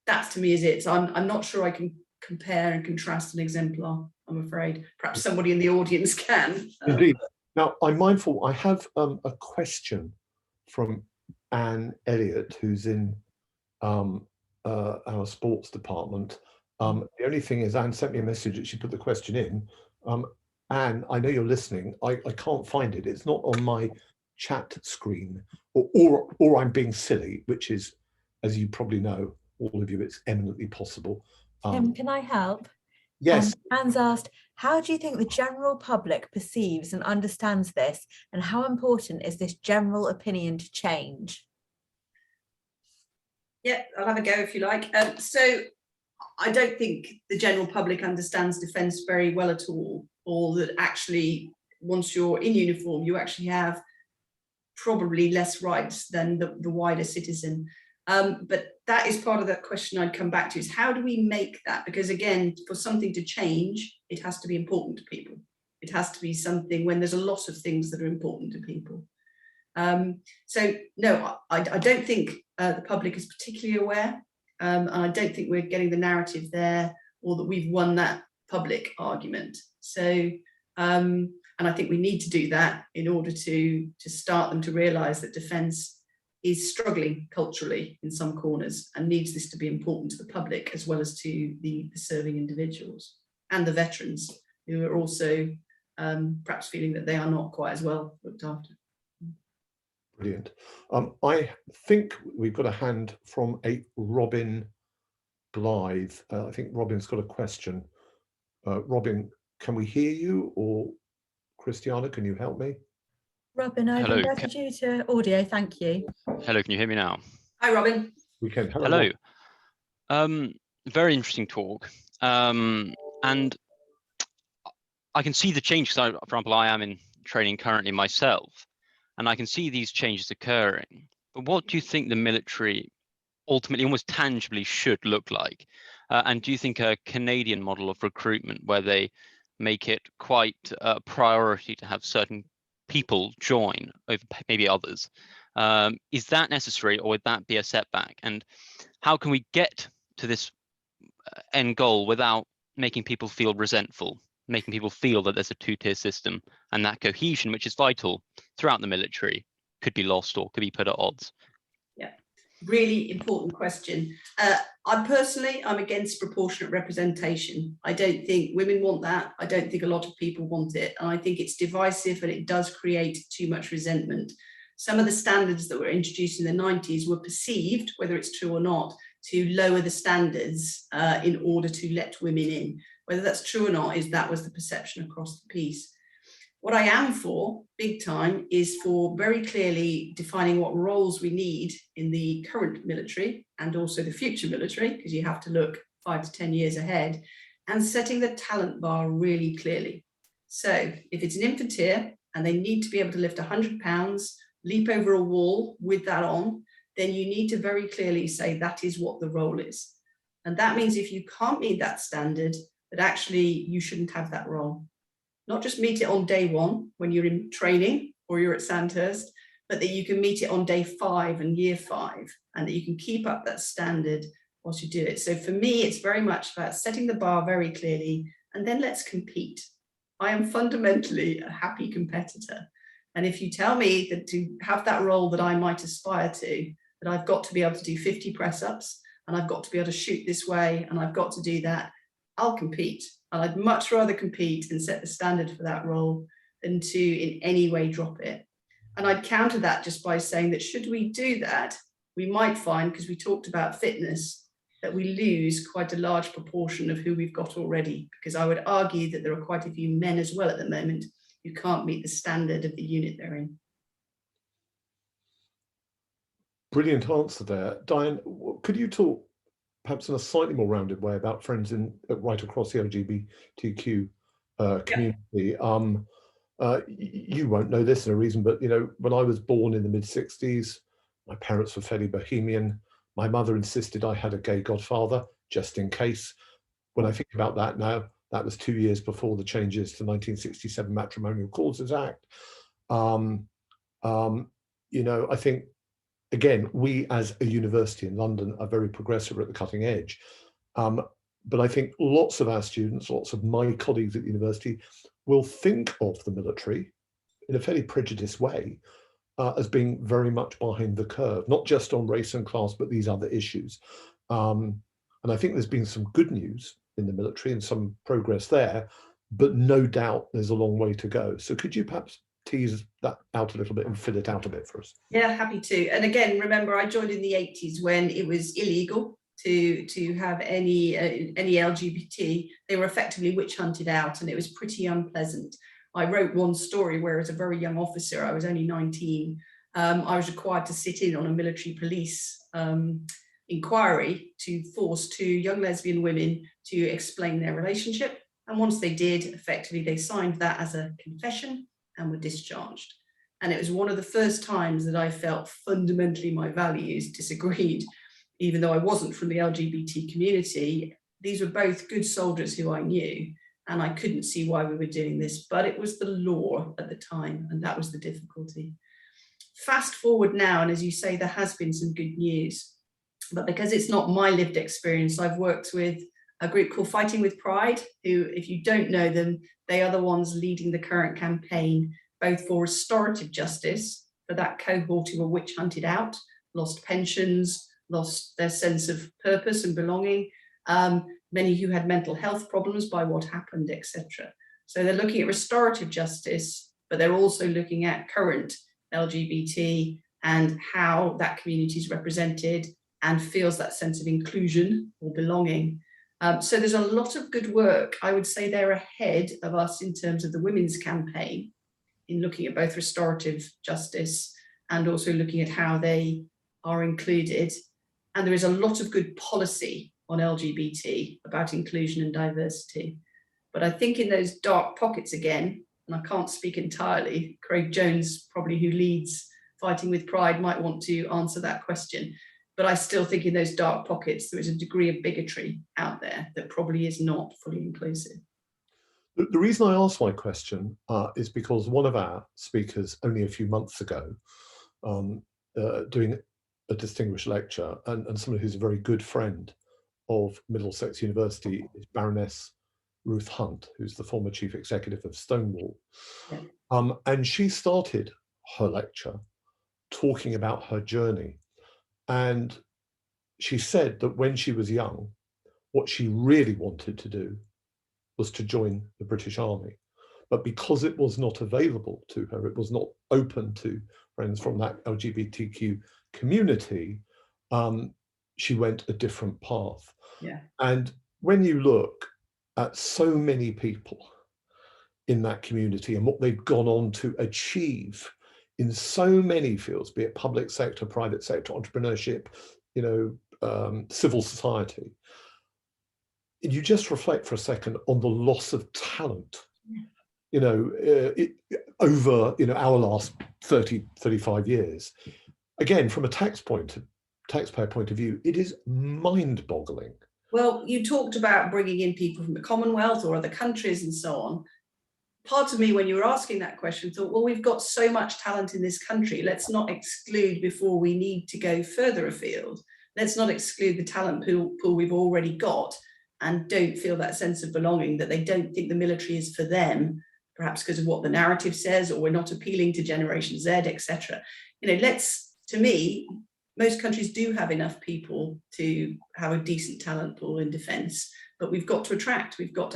That to me is it. So I'm not sure I can compare and contrast an exemplar, I'm afraid. Perhaps somebody in the audience can.
Indeed. Now, I'm mindful, I have a question from Anne Elliott, who's in our sports department. The only thing is Anne sent me a message that she put the question in. Anne, I know you're listening. I can't find it. It's not on my chat screen, or I'm being silly, which is, as you probably know, all of you, it's eminently possible.
Tim, can I help?
Yes.
Anne's asked, how do you think the general public perceives and understands this, and how important is this general opinion to change?
Yeah, I'll have a go if you like. So I don't think the general public understands defence very well at all, or that actually once you're in uniform, you actually have probably less rights than the wider citizen. But that is part of that question I'd come back to, is how do we make that? Because again, for something to change, it has to be important to people. It has to be something when there's a lot of things that are important to people. So no, I don't think the public is particularly aware, and I don't think we're getting the narrative there, or that we've won that public argument. So, and I think we need to do that in order to start them to realise that defence is struggling culturally in some corners and needs this to be important to the public as well as to the serving individuals and the veterans who are also perhaps feeling that they are not quite as well looked after.
Brilliant. I think we've got a hand from a Robin Blythe. I think Robin's got a question. Robin, can we hear you, or Christiana, can you help me?
Robin, I've invited you to audio, thank you.
Hello, can you hear me now?
Hi, Robin.
We can. Hello.
Very interesting talk. And I can see the changes. For example, I am in training currently myself, and I can see these changes occurring. But what do you think the military ultimately, almost tangibly, should look like? And do you think a Canadian model of recruitment, where they make it quite a priority to have certain people join over maybe others, is that necessary, or would that be a setback? And how can we get to this end goal without making people feel resentful, making people feel that there's a two-tier system, and that cohesion, which is vital throughout the military, could be lost or could be put at odds?
Yeah, really important question. I'm against proportionate representation. I don't think women want that. I don't think a lot of people want it. And I think it's divisive, and it does create too much resentment. Some of the standards that were introduced in the 90s were perceived, whether it's true or not, to lower the standards in order to let women in. Whether that's true or not is that was the perception across the piece. What I am for, big time, is for very clearly defining what roles we need in the current military and also the future military, because you have to look 5 to 10 years ahead, and setting the talent bar really clearly. So if it's an infanteer and they need to be able to lift 100 pounds, leap over a wall with that on, then you need to very clearly say that is what the role is. And that means if you can't meet that standard, that actually you shouldn't have that role. Not just meet it on day 1 when you're in training or you're at Sandhurst, but that you can meet it on day 5 and year 5, and that you can keep up that standard whilst you do it. So for me, it's very much about setting the bar very clearly, and then let's compete. I am fundamentally a happy competitor. And if you tell me that to have that role that I might aspire to, that I've got to be able to do 50 press-ups, and I've got to be able to shoot this way, and I've got to do that, I'll compete. And I'd much rather compete and set the standard for that role than to in any way drop it. And I'd counter that just by saying that should we do that, we might find, because we talked about fitness, that we lose quite a large proportion of who we've got already. Because I would argue that there are quite a few men as well at the moment who can't meet the standard of the unit they're in.
Brilliant answer there. Diane, could you talk perhaps in a slightly more rounded way about friends in right across the LGBTQ community? You won't know this in a reason, but when I was born in the mid-60s, my parents were fairly bohemian. My mother insisted I had a gay godfather, just in case. When I think about that now, that was 2 years before the changes to 1967 Matrimonial Causes Act. I think, again, we as a university in London are very progressive at the cutting edge. But I think lots of our students, lots of my colleagues at the university will think of the military in a fairly prejudiced way as being very much behind the curve, not just on race and class, but these other issues. And I think there's been some good news in the military and some progress there, but no doubt there's a long way to go. So could you perhaps tease that out a little bit and fill it out a bit for us?
Yeah, happy to. And again, remember, I joined in the 80s when it was illegal to have any LGBT. They were effectively witch hunted out, and it was pretty unpleasant. I wrote one story where, as a very young officer, I was only 19, I was required to sit in on a military police inquiry to force 2 young lesbian women to explain their relationship. And once they did, effectively, they signed that as a confession and were discharged. And it was one of the first times that I felt fundamentally my values disagreed, even though I wasn't from the LGBT community. These were both good soldiers who I knew, and I couldn't see why we were doing this, but it was the law at the time, and that was the difficulty. Fast forward now, and as you say, there has been some good news, but because it's not my lived experience, I've worked with a group called Fighting with Pride, who, if you don't know them, they are the ones leading the current campaign, both for restorative justice for that cohort who were witch hunted out, lost pensions, lost their sense of purpose and belonging, many who had mental health problems by what happened, etc. So they're looking at restorative justice, but they're also looking at current LGBT and how that community is represented and feels that sense of inclusion or belonging. So there's a lot of good work. I would say they're ahead of us in terms of the women's campaign in looking at both restorative justice and also looking at how they are included. And there is a lot of good policy on LGBT about inclusion and diversity. But I think in those dark pockets again, and I can't speak entirely, Craig Jones, probably who leads Fighting with Pride, might want to answer that question. But I still think in those dark pockets, there is a degree of bigotry out there that probably is not fully inclusive.
The reason I asked my question is because one of our speakers only a few months ago, doing a distinguished lecture, and someone who's a very good friend of Middlesex University, is Baroness Ruth Hunt, who's the former chief executive of Stonewall. Yeah. And she started her lecture talking about her journey. And she said that when she was young, what she really wanted to do was to join the British Army. But because it was not available to her, it was not open to friends from that LGBTQ community, she went a different path.
Yeah.
And when you look at so many people in that community and what they've gone on to achieve in so many fields, be it public sector, private sector, entrepreneurship, civil society. You just reflect for a second on the loss of talent, over, our last 30, 35 years. Again, from a taxpayer point of view, it is mind-boggling.
Well, you talked about bringing in people from the Commonwealth or other countries and so on. Part of me, when you were asking that question, thought, well, we've got so much talent in this country. Let's not exclude before we need to go further afield. Let's not exclude the talent pool we've already got and don't feel that sense of belonging, that they don't think the military is for them, perhaps because of what the narrative says, or we're not appealing to Generation Z, etc. To me, most countries do have enough people to have a decent talent pool in defence, but we've got to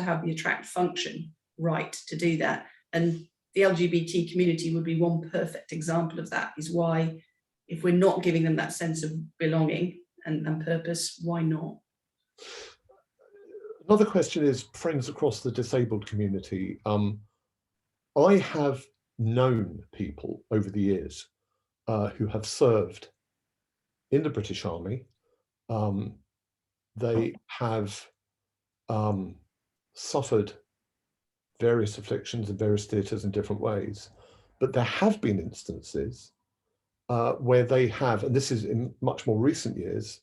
have the attract function right to do that. And the LGBT community would be one perfect example of that, is why, if we're not giving them that sense of belonging and purpose, why not?
Another question is friends across the disabled community. I have known people over the years who have served in the British Army. They have suffered various afflictions in various theatres in different ways, but there have been instances where they have, and this is in much more recent years,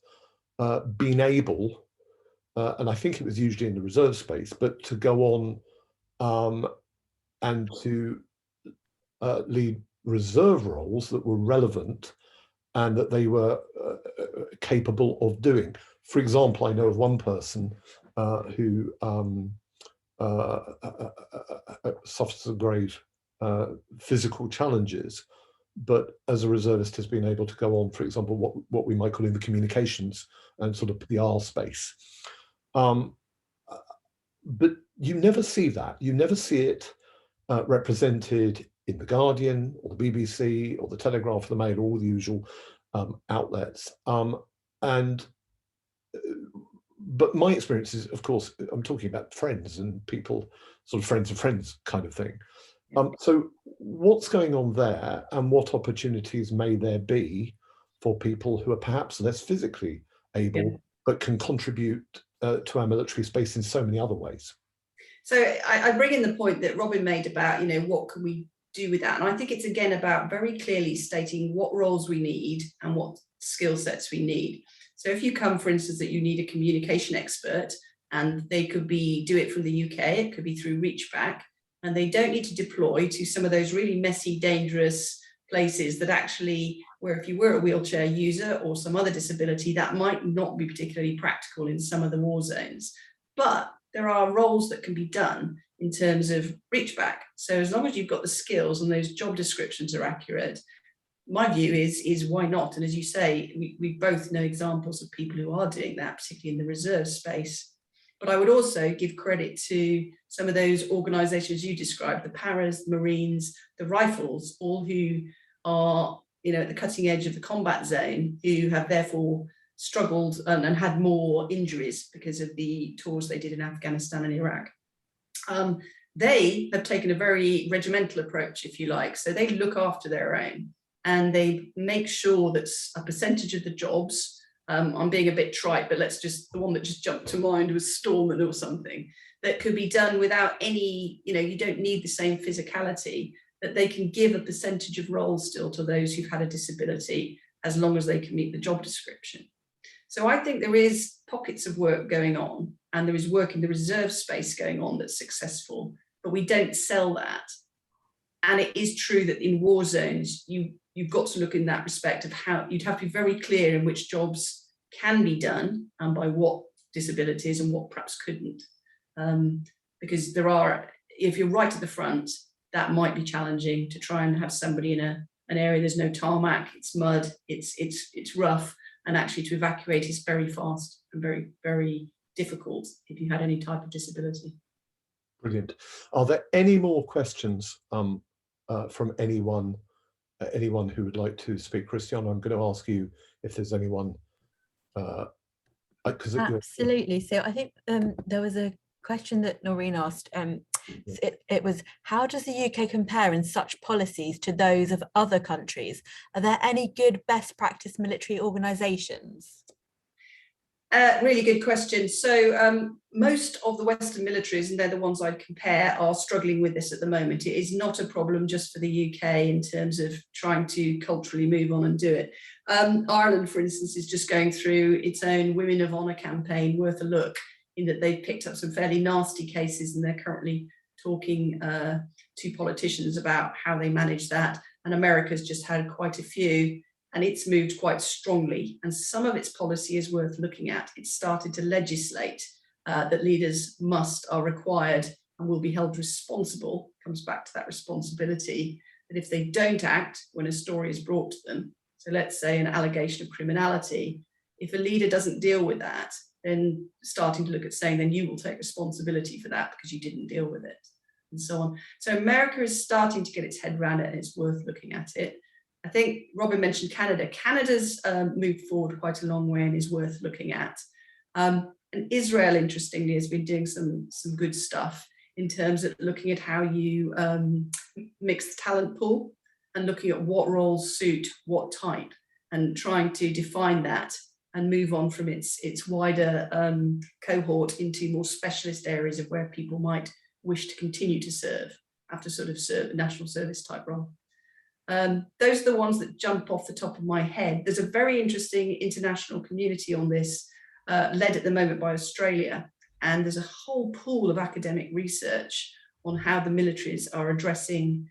been able, and I think it was usually in the reserve space, but to go on and to lead reserve roles that were relevant and that they were capable of doing. For example, I know of one person who suffers some grave physical challenges, but as a reservist has been able to go on, for example, what we might call in the communications and sort of PR space. But you never see that. You never see it represented in the Guardian or the BBC or the Telegraph, the Mail, all the usual outlets. But my experience is, of course, I'm talking about friends and people, sort of friends of friends kind of thing. So what's going on there, and what opportunities may there be for people who are perhaps less physically able, but can contribute to our military space in so many other ways?
So I bring in the point that Robin made about, what can we do with that? And I think it's again about very clearly stating what roles we need and what skill sets we need. So if you come, for instance, that you need a communication expert, and they could do it from the UK, it could be through reach back, and they don't need to deploy to some of those really messy, dangerous places that actually, where if you were a wheelchair user or some other disability, that might not be particularly practical in some of the war zones. But there are roles that can be done in terms of reach back. So as long as you've got the skills and those job descriptions are accurate, my view is why not? And as you say, we both know examples of people who are doing that, particularly in the reserve space. But I would also give credit to some of those organisations you described, the paras, the Marines, the rifles, all who are, at the cutting edge of the combat zone, who have therefore struggled and had more injuries because of the tours they did in Afghanistan and Iraq. They have taken a very regimental approach, if you like. So they look after their own, and they make sure that a percentage of the jobs, I'm being a bit trite, but the one that just jumped to mind was storeman or something, that could be done without any, you don't need the same physicality, that they can give a percentage of roles still to those who've had a disability, as long as they can meet the job description. So I think there is pockets of work going on, and there is work in the reserve space going on that's successful, but we don't sell that. And it is true that in war zones, you've got to look in that respect of how you'd have to be very clear in which jobs can be done and by what disabilities and what perhaps couldn't. Because if you're right at the front, that might be challenging to try and have somebody in an area there's no tarmac, it's mud, it's rough, and actually to evacuate is very fast and very, very difficult if you had any type of disability. Brilliant.
Are there any more questions from anyone who would like to speak? Christiana, I'm going to ask you if there's anyone.
Absolutely. So I think there was a question that Noreen asked, it was, how does the UK compare in such policies to those of other countries? Are there any good best practice military organisations?
Really good question. So most of the Western militaries, and they're the ones I'd compare, are struggling with this at the moment. It is not a problem just for the UK in terms of trying to culturally move on and do it. Ireland, for instance, is just going through its own Women of Honour campaign, worth a look, in that they've picked up some fairly nasty cases, and they're currently talking to politicians about how they manage that. And America's just had quite a few, and it's moved quite strongly, and some of its policy is worth looking at. It's started to legislate that leaders are required and will be held responsible, comes back to that responsibility, that if they don't act when a story is brought to them, so let's say an allegation of criminality, if a leader doesn't deal with that, then starting to look at saying, then you will take responsibility for that because you didn't deal with it, and so on. So America is starting to get its head around it, and it's worth looking at it. I think Robin mentioned Canada. Canada's moved forward quite a long way and is worth looking at. And Israel, interestingly, has been doing some good stuff in terms of looking at how you mix the talent pool and looking at what roles suit what type, and trying to define that and move on from its wider cohort into more specialist areas of where people might wish to continue to serve after sort of a national service type role. Those are the ones that jump off the top of my head. There's a very interesting international community on this, led at the moment by Australia, and there's a whole pool of academic research on how the militaries are addressing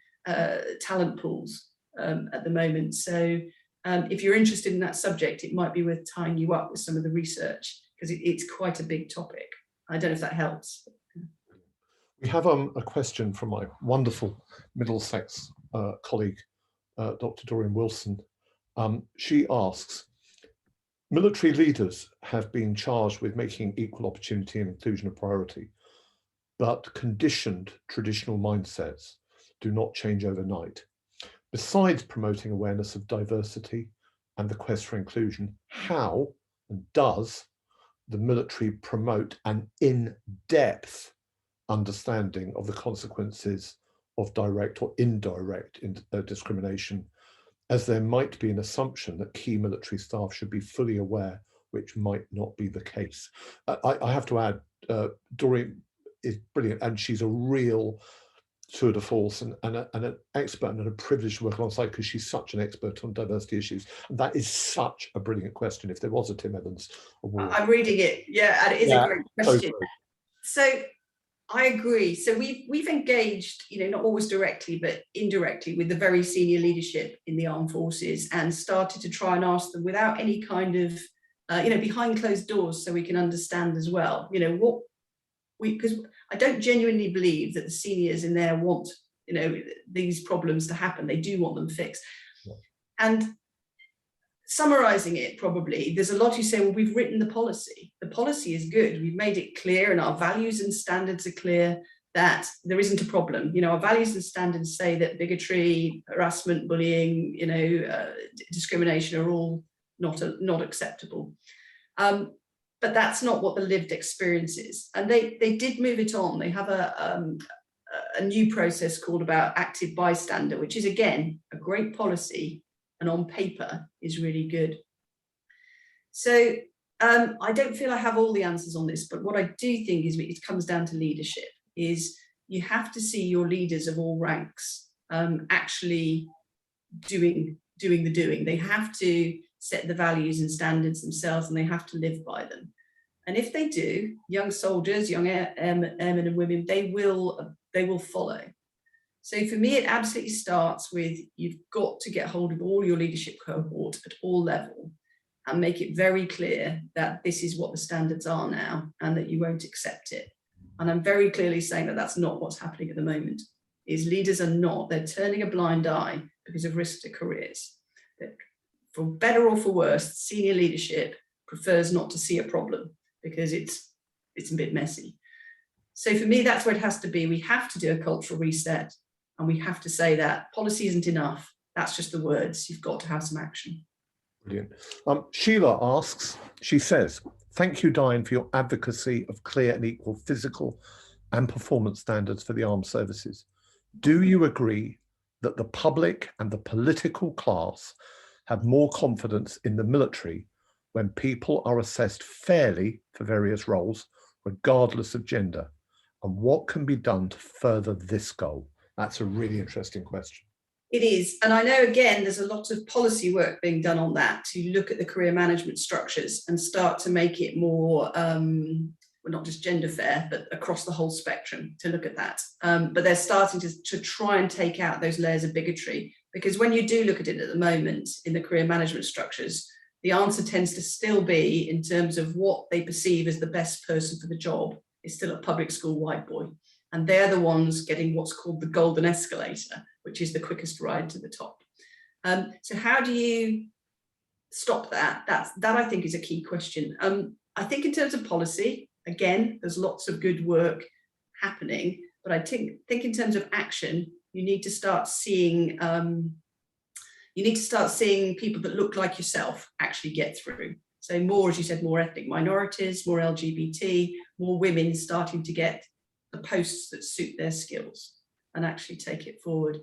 talent pools at the moment. So if you're interested in that subject, it might be worth tying you up with some of the research, because it's quite a big topic. I don't know if that helps.
We have a question from my wonderful Middlesex colleague, Dr. Doreen Wilson. She asks, military leaders have been charged with making equal opportunity and inclusion a priority, but conditioned traditional mindsets do not change overnight. Besides promoting awareness of diversity and the quest for inclusion, how and does the military promote an in-depth understanding of the consequences of direct or indirect discrimination, as there might be an assumption that key military staff should be fully aware, which might not be the case? I have to add, Doreen is brilliant, and she's a real tour de force and an expert and a privilege to work alongside, because she's such an expert on diversity issues. And that is such a brilliant question. If there was a Tim Evans Award.
I'm reading it, yeah, and it is a great question. So I agree. So we've engaged, not always directly, but indirectly, with the very senior leadership in the armed forces, and started to try and ask them without any kind of, behind closed doors, so we can understand as well, because I don't genuinely believe that the seniors in there want, these problems to happen. They do want them fixed. Yeah. And summarizing it, probably, there's a lot you say, well, we've written the policy. The policy is good. We've made it clear, and our values and standards are clear that there isn't a problem. Our values and standards say that bigotry, harassment, bullying, discrimination are all not acceptable. But that's not what the lived experience is. And they did move it on. They have a new process called about active bystander, which is, again, a great policy, and on paper is really good. So I don't feel I have all the answers on this, but what I do think is it comes down to leadership. Is you have to see your leaders of all ranks actually doing the doing. They have to set the values and standards themselves, and they have to live by them. And if they do, young soldiers, young airmen and women, they will follow. So for me, it absolutely starts with, you've got to get hold of all your leadership cohort at all levels and make it very clear that this is what the standards are now, and that you won't accept it. And I'm very clearly saying that that's not what's happening at the moment. Is leaders are not, they're turning a blind eye because of risk to careers. That for better or for worse, senior leadership prefers not to see a problem because it's a bit messy. So for me, that's where it has to be. We have to do a cultural reset, and we have to say that policy isn't enough. That's just the words. You've got to have some action.
Brilliant. Sheila asks, she says, thank you, Diane, for your advocacy of clear and equal physical and performance standards for the armed services. Do you agree that the public and the political class have more confidence in the military when people are assessed fairly for various roles, regardless of gender? And what can be done to further this goal? That's a really interesting question.
It is. And I know, again, there's a lot of policy work being done on that to look at the career management structures and start to make it more, well, not just gender fair, but across the whole spectrum to look at that. But they're starting to try and take out those layers of bigotry, because when you do look at it at the moment in the career management structures, the answer tends to still be, in terms of what they perceive as the best person for the job, is still a public school white boy. And they're the ones getting what's called the golden escalator, which is the quickest ride to the top. So how do you stop that? That I think is a key question. I think in terms of policy, again, there's lots of good work happening, but I think in terms of action, you need to start seeing people that look like yourself actually get through. So more, as you said, more ethnic minorities, more LGBT, more women starting to get the posts that suit their skills and actually take it forward.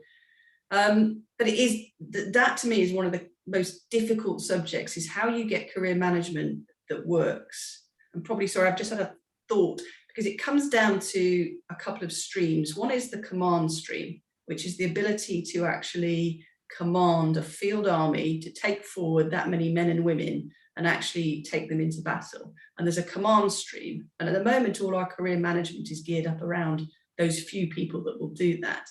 But it is that to me is one of the most difficult subjects, is how you get career management that works. And probably, sorry, I've just had a thought, because it comes down to a couple of streams. One is the command stream, which is the ability to actually command a field army to take forward that many men and women and actually take them into battle. And there's a command stream. And at the moment, all our career management is geared up around those few people that will do that.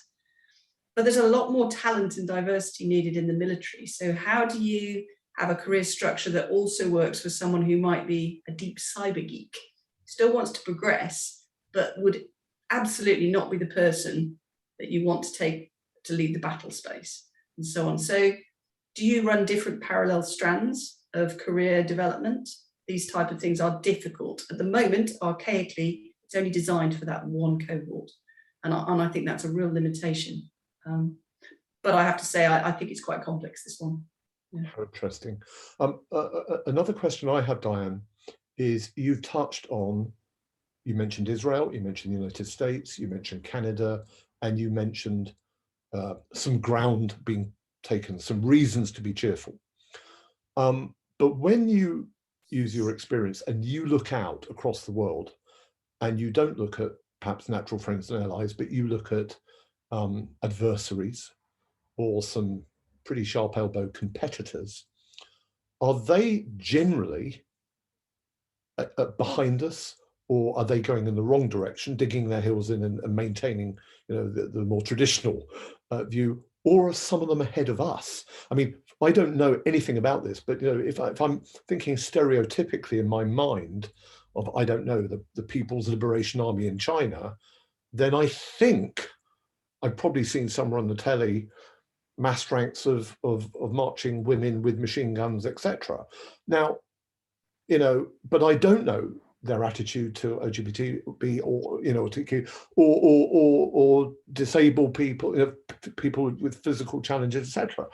But there's a lot more talent and diversity needed in the military. So how do you have a career structure that also works for someone who might be a deep cyber geek, still wants to progress, but would absolutely not be the person that you want to take to lead the battle space, and so on. So do you run different parallel strands of career development? These type of things are difficult. At the moment, archaically, it's only designed for that one cohort. And I think that's a real limitation. But I have to say, I think it's quite complex, this one. Yeah.
Interesting. Another question I have, Diane, is you mentioned Israel, you mentioned the United States, you mentioned Canada, and you mentioned some ground being taken, some reasons to be cheerful. But when you use your experience and you look out across the world, and you don't look at perhaps natural friends and allies, but you look at adversaries or some pretty sharp-elbowed competitors, are they generally behind us, or are they going in the wrong direction, digging their heels in and maintaining, the more traditional view, or are some of them ahead of us? I mean, I don't know anything about this, but if I'm thinking stereotypically in my mind of, I don't know, the People's Liberation Army in China, then I think I've probably seen somewhere on the telly mass ranks of marching women with machine guns, etc. Now, but I don't know their attitude to LGBT or disabled people, people with physical challenges, etc.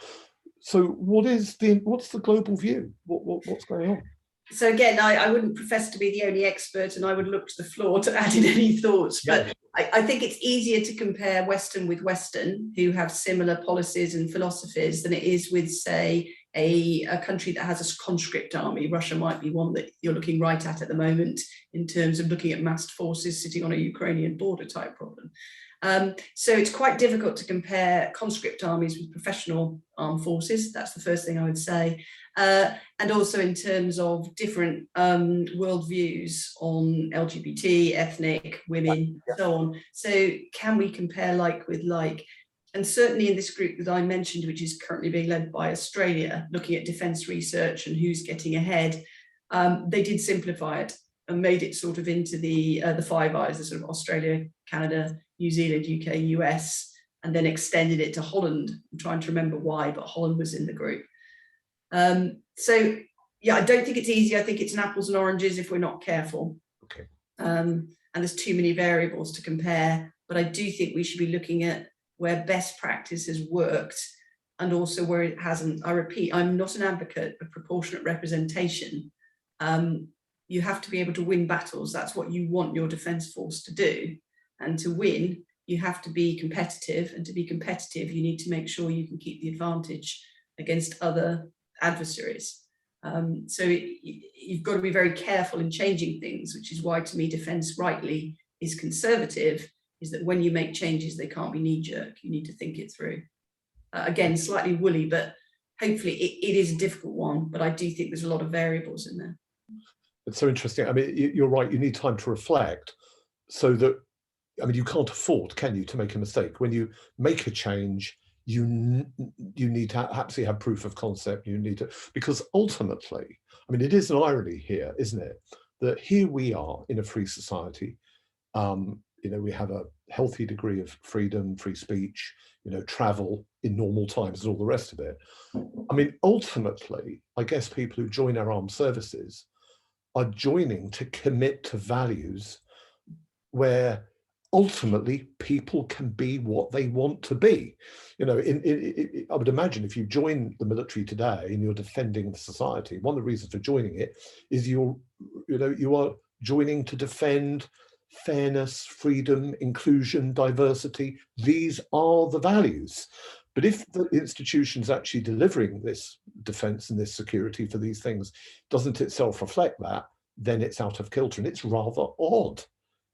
So what's the global view? What's going on?
So again, I wouldn't profess to be the only expert, and I would look to the floor to add in any thoughts.
Yeah.
But I think it's easier to compare Western with Western, who have similar policies and philosophies, than it is with, say, a country that has a conscript army. Russia might be one that you're looking right at the moment in terms of looking at massed forces sitting on a Ukrainian border type problem. So it's quite difficult to compare conscript armies with professional armed forces. That's the first thing I would say. And also in terms of different worldviews on LGBT, ethnic, women, and so on. So can we compare like with like? And certainly in this group that I mentioned, which is currently being led by Australia, looking at defence research and who's getting ahead, they did simplify it and made it sort of into the Five Eyes, the sort of Australia, Canada, New Zealand, UK, US, and then extended it to Holland. I'm trying to remember why, but Holland was in the group. So yeah, I don't think it's easy. I think it's an apples and oranges if we're not careful.
Okay.
And there's too many variables to compare, but I do think we should be looking at where best practice has worked and also where it hasn't. I repeat, I'm not an advocate of proportionate representation. You have to be able to win battles. That's what you want your defence force to do. And to win, you have to be competitive. And to be competitive, you need to make sure you can keep the advantage against other adversaries. So you've got to be very careful in changing things, which is why, to me, defence rightly is conservative, is that when you make changes, they can't be knee-jerk. You need to think it through. Again, slightly woolly, but hopefully it is a difficult one, but I do think there's a lot of variables in there.
It's so interesting. I mean, you're right, you need time to reflect, so that, I mean, you can't afford, can you, to make a mistake. When you make a change, you need to absolutely have proof of concept. You need to, because ultimately, I mean, it is an irony here, isn't it, that here we are in a free society. You know, we have a healthy degree of freedom, free speech, you know, travel in normal times and all the rest of it. I mean, ultimately, I guess people who join our armed services are joining to commit to values where ultimately people can be what they want to be. You know, I would imagine if you join the military today and you're defending the society, one of the reasons for joining it is you are joining to defend fairness, freedom, inclusion, diversity. These are the values. But if the institution's actually delivering this defence and this security for these things doesn't itself reflect that, then it's out of kilter, and it's rather odd.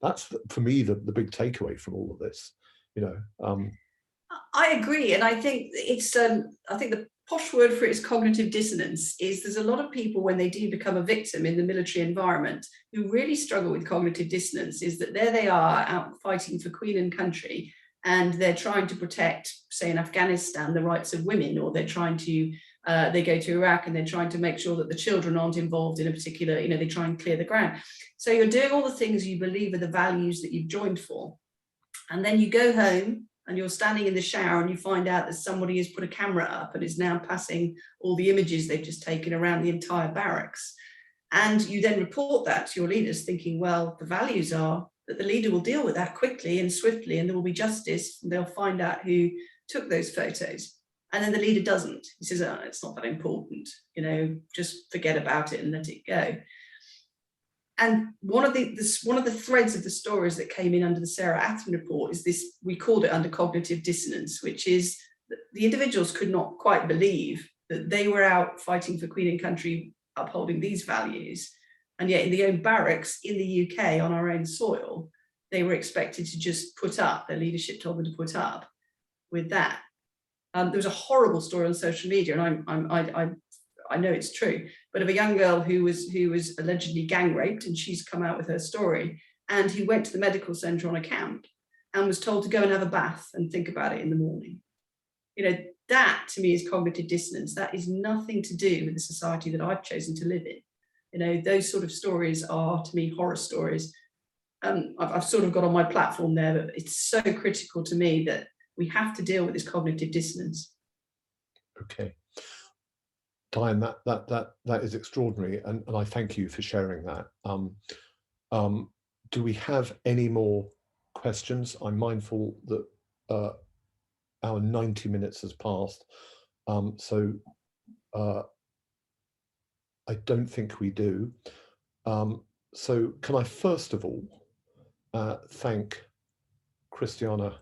That's, for me, the big takeaway from all of this. You know,
I agree, and I think it's I think the posh word for it is cognitive dissonance. Is there's a lot of people, when they do become a victim in the military environment, who really struggle with cognitive dissonance. Is that there they are out fighting for Queen and country, and they're trying to protect, say in Afghanistan, the rights of women, or they're trying to they go to Iraq and they're trying to make sure that the children aren't involved in a particular, you know, they try and clear the ground. So you're doing all the things you believe are the values that you've joined for. And then you go home and you're standing in the shower and you find out that somebody has put a camera up and is now passing all the images they've just taken around the entire barracks. And you then report that to your leaders, thinking, well, the values are that the leader will deal with that quickly and swiftly, and there will be justice, and they'll find out who took those photos. And then the leader doesn't. He says, oh, it's not that important, you know, just forget about it and let it go. And one of the threads of the stories that came in under the Sarah Atherton report is this, we called it under cognitive dissonance, which is that the individuals could not quite believe that they were out fighting for Queen and country, upholding these values. And yet in the own barracks in the UK on our own soil, they were expected to just put up, their leadership told them to put up with that. There was a horrible story on social media, and I know it's true, but of a young girl who was allegedly gang raped, and she's come out with her story, and who went to the medical centre on a camp and was told to go and have a bath and think about it in the morning. You know, that to me is cognitive dissonance. That is nothing to do with the society that I've chosen to live in. You know, those sort of stories are, to me, horror stories. I've sort of got on my platform there, but it's so critical to me that we have to deal with this cognitive dissonance.
Okay. Diane, that is extraordinary, and I thank you for sharing that. Do we have any more questions? I'm mindful that our 90 minutes has passed, so I don't think we do. So can I first of all thank Christiana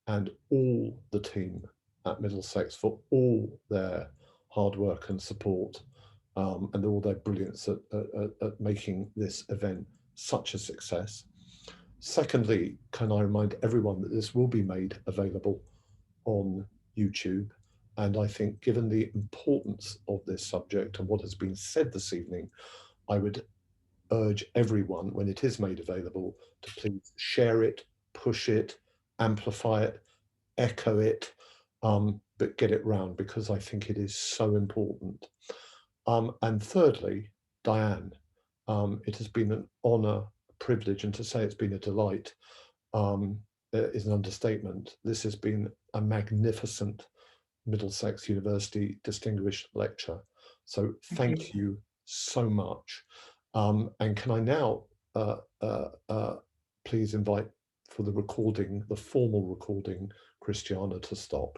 and all the team at Middlesex for all their hard work and support, and all their brilliance at making this event such a success. Secondly, can I remind everyone that this will be made available on YouTube, and I think, given the importance of this subject and what has been said this evening, I would urge everyone, when it is made available, to please share it, push it, amplify it, echo it, but get it round, because I think it is so important. And thirdly, Diane, it has been an honour, a privilege, and to say it's been a delight is an understatement. This has been a magnificent Middlesex University Distinguished Lecture. So thank you so much. And can I now please invite for the recording, the formal recording, Christiana to stop.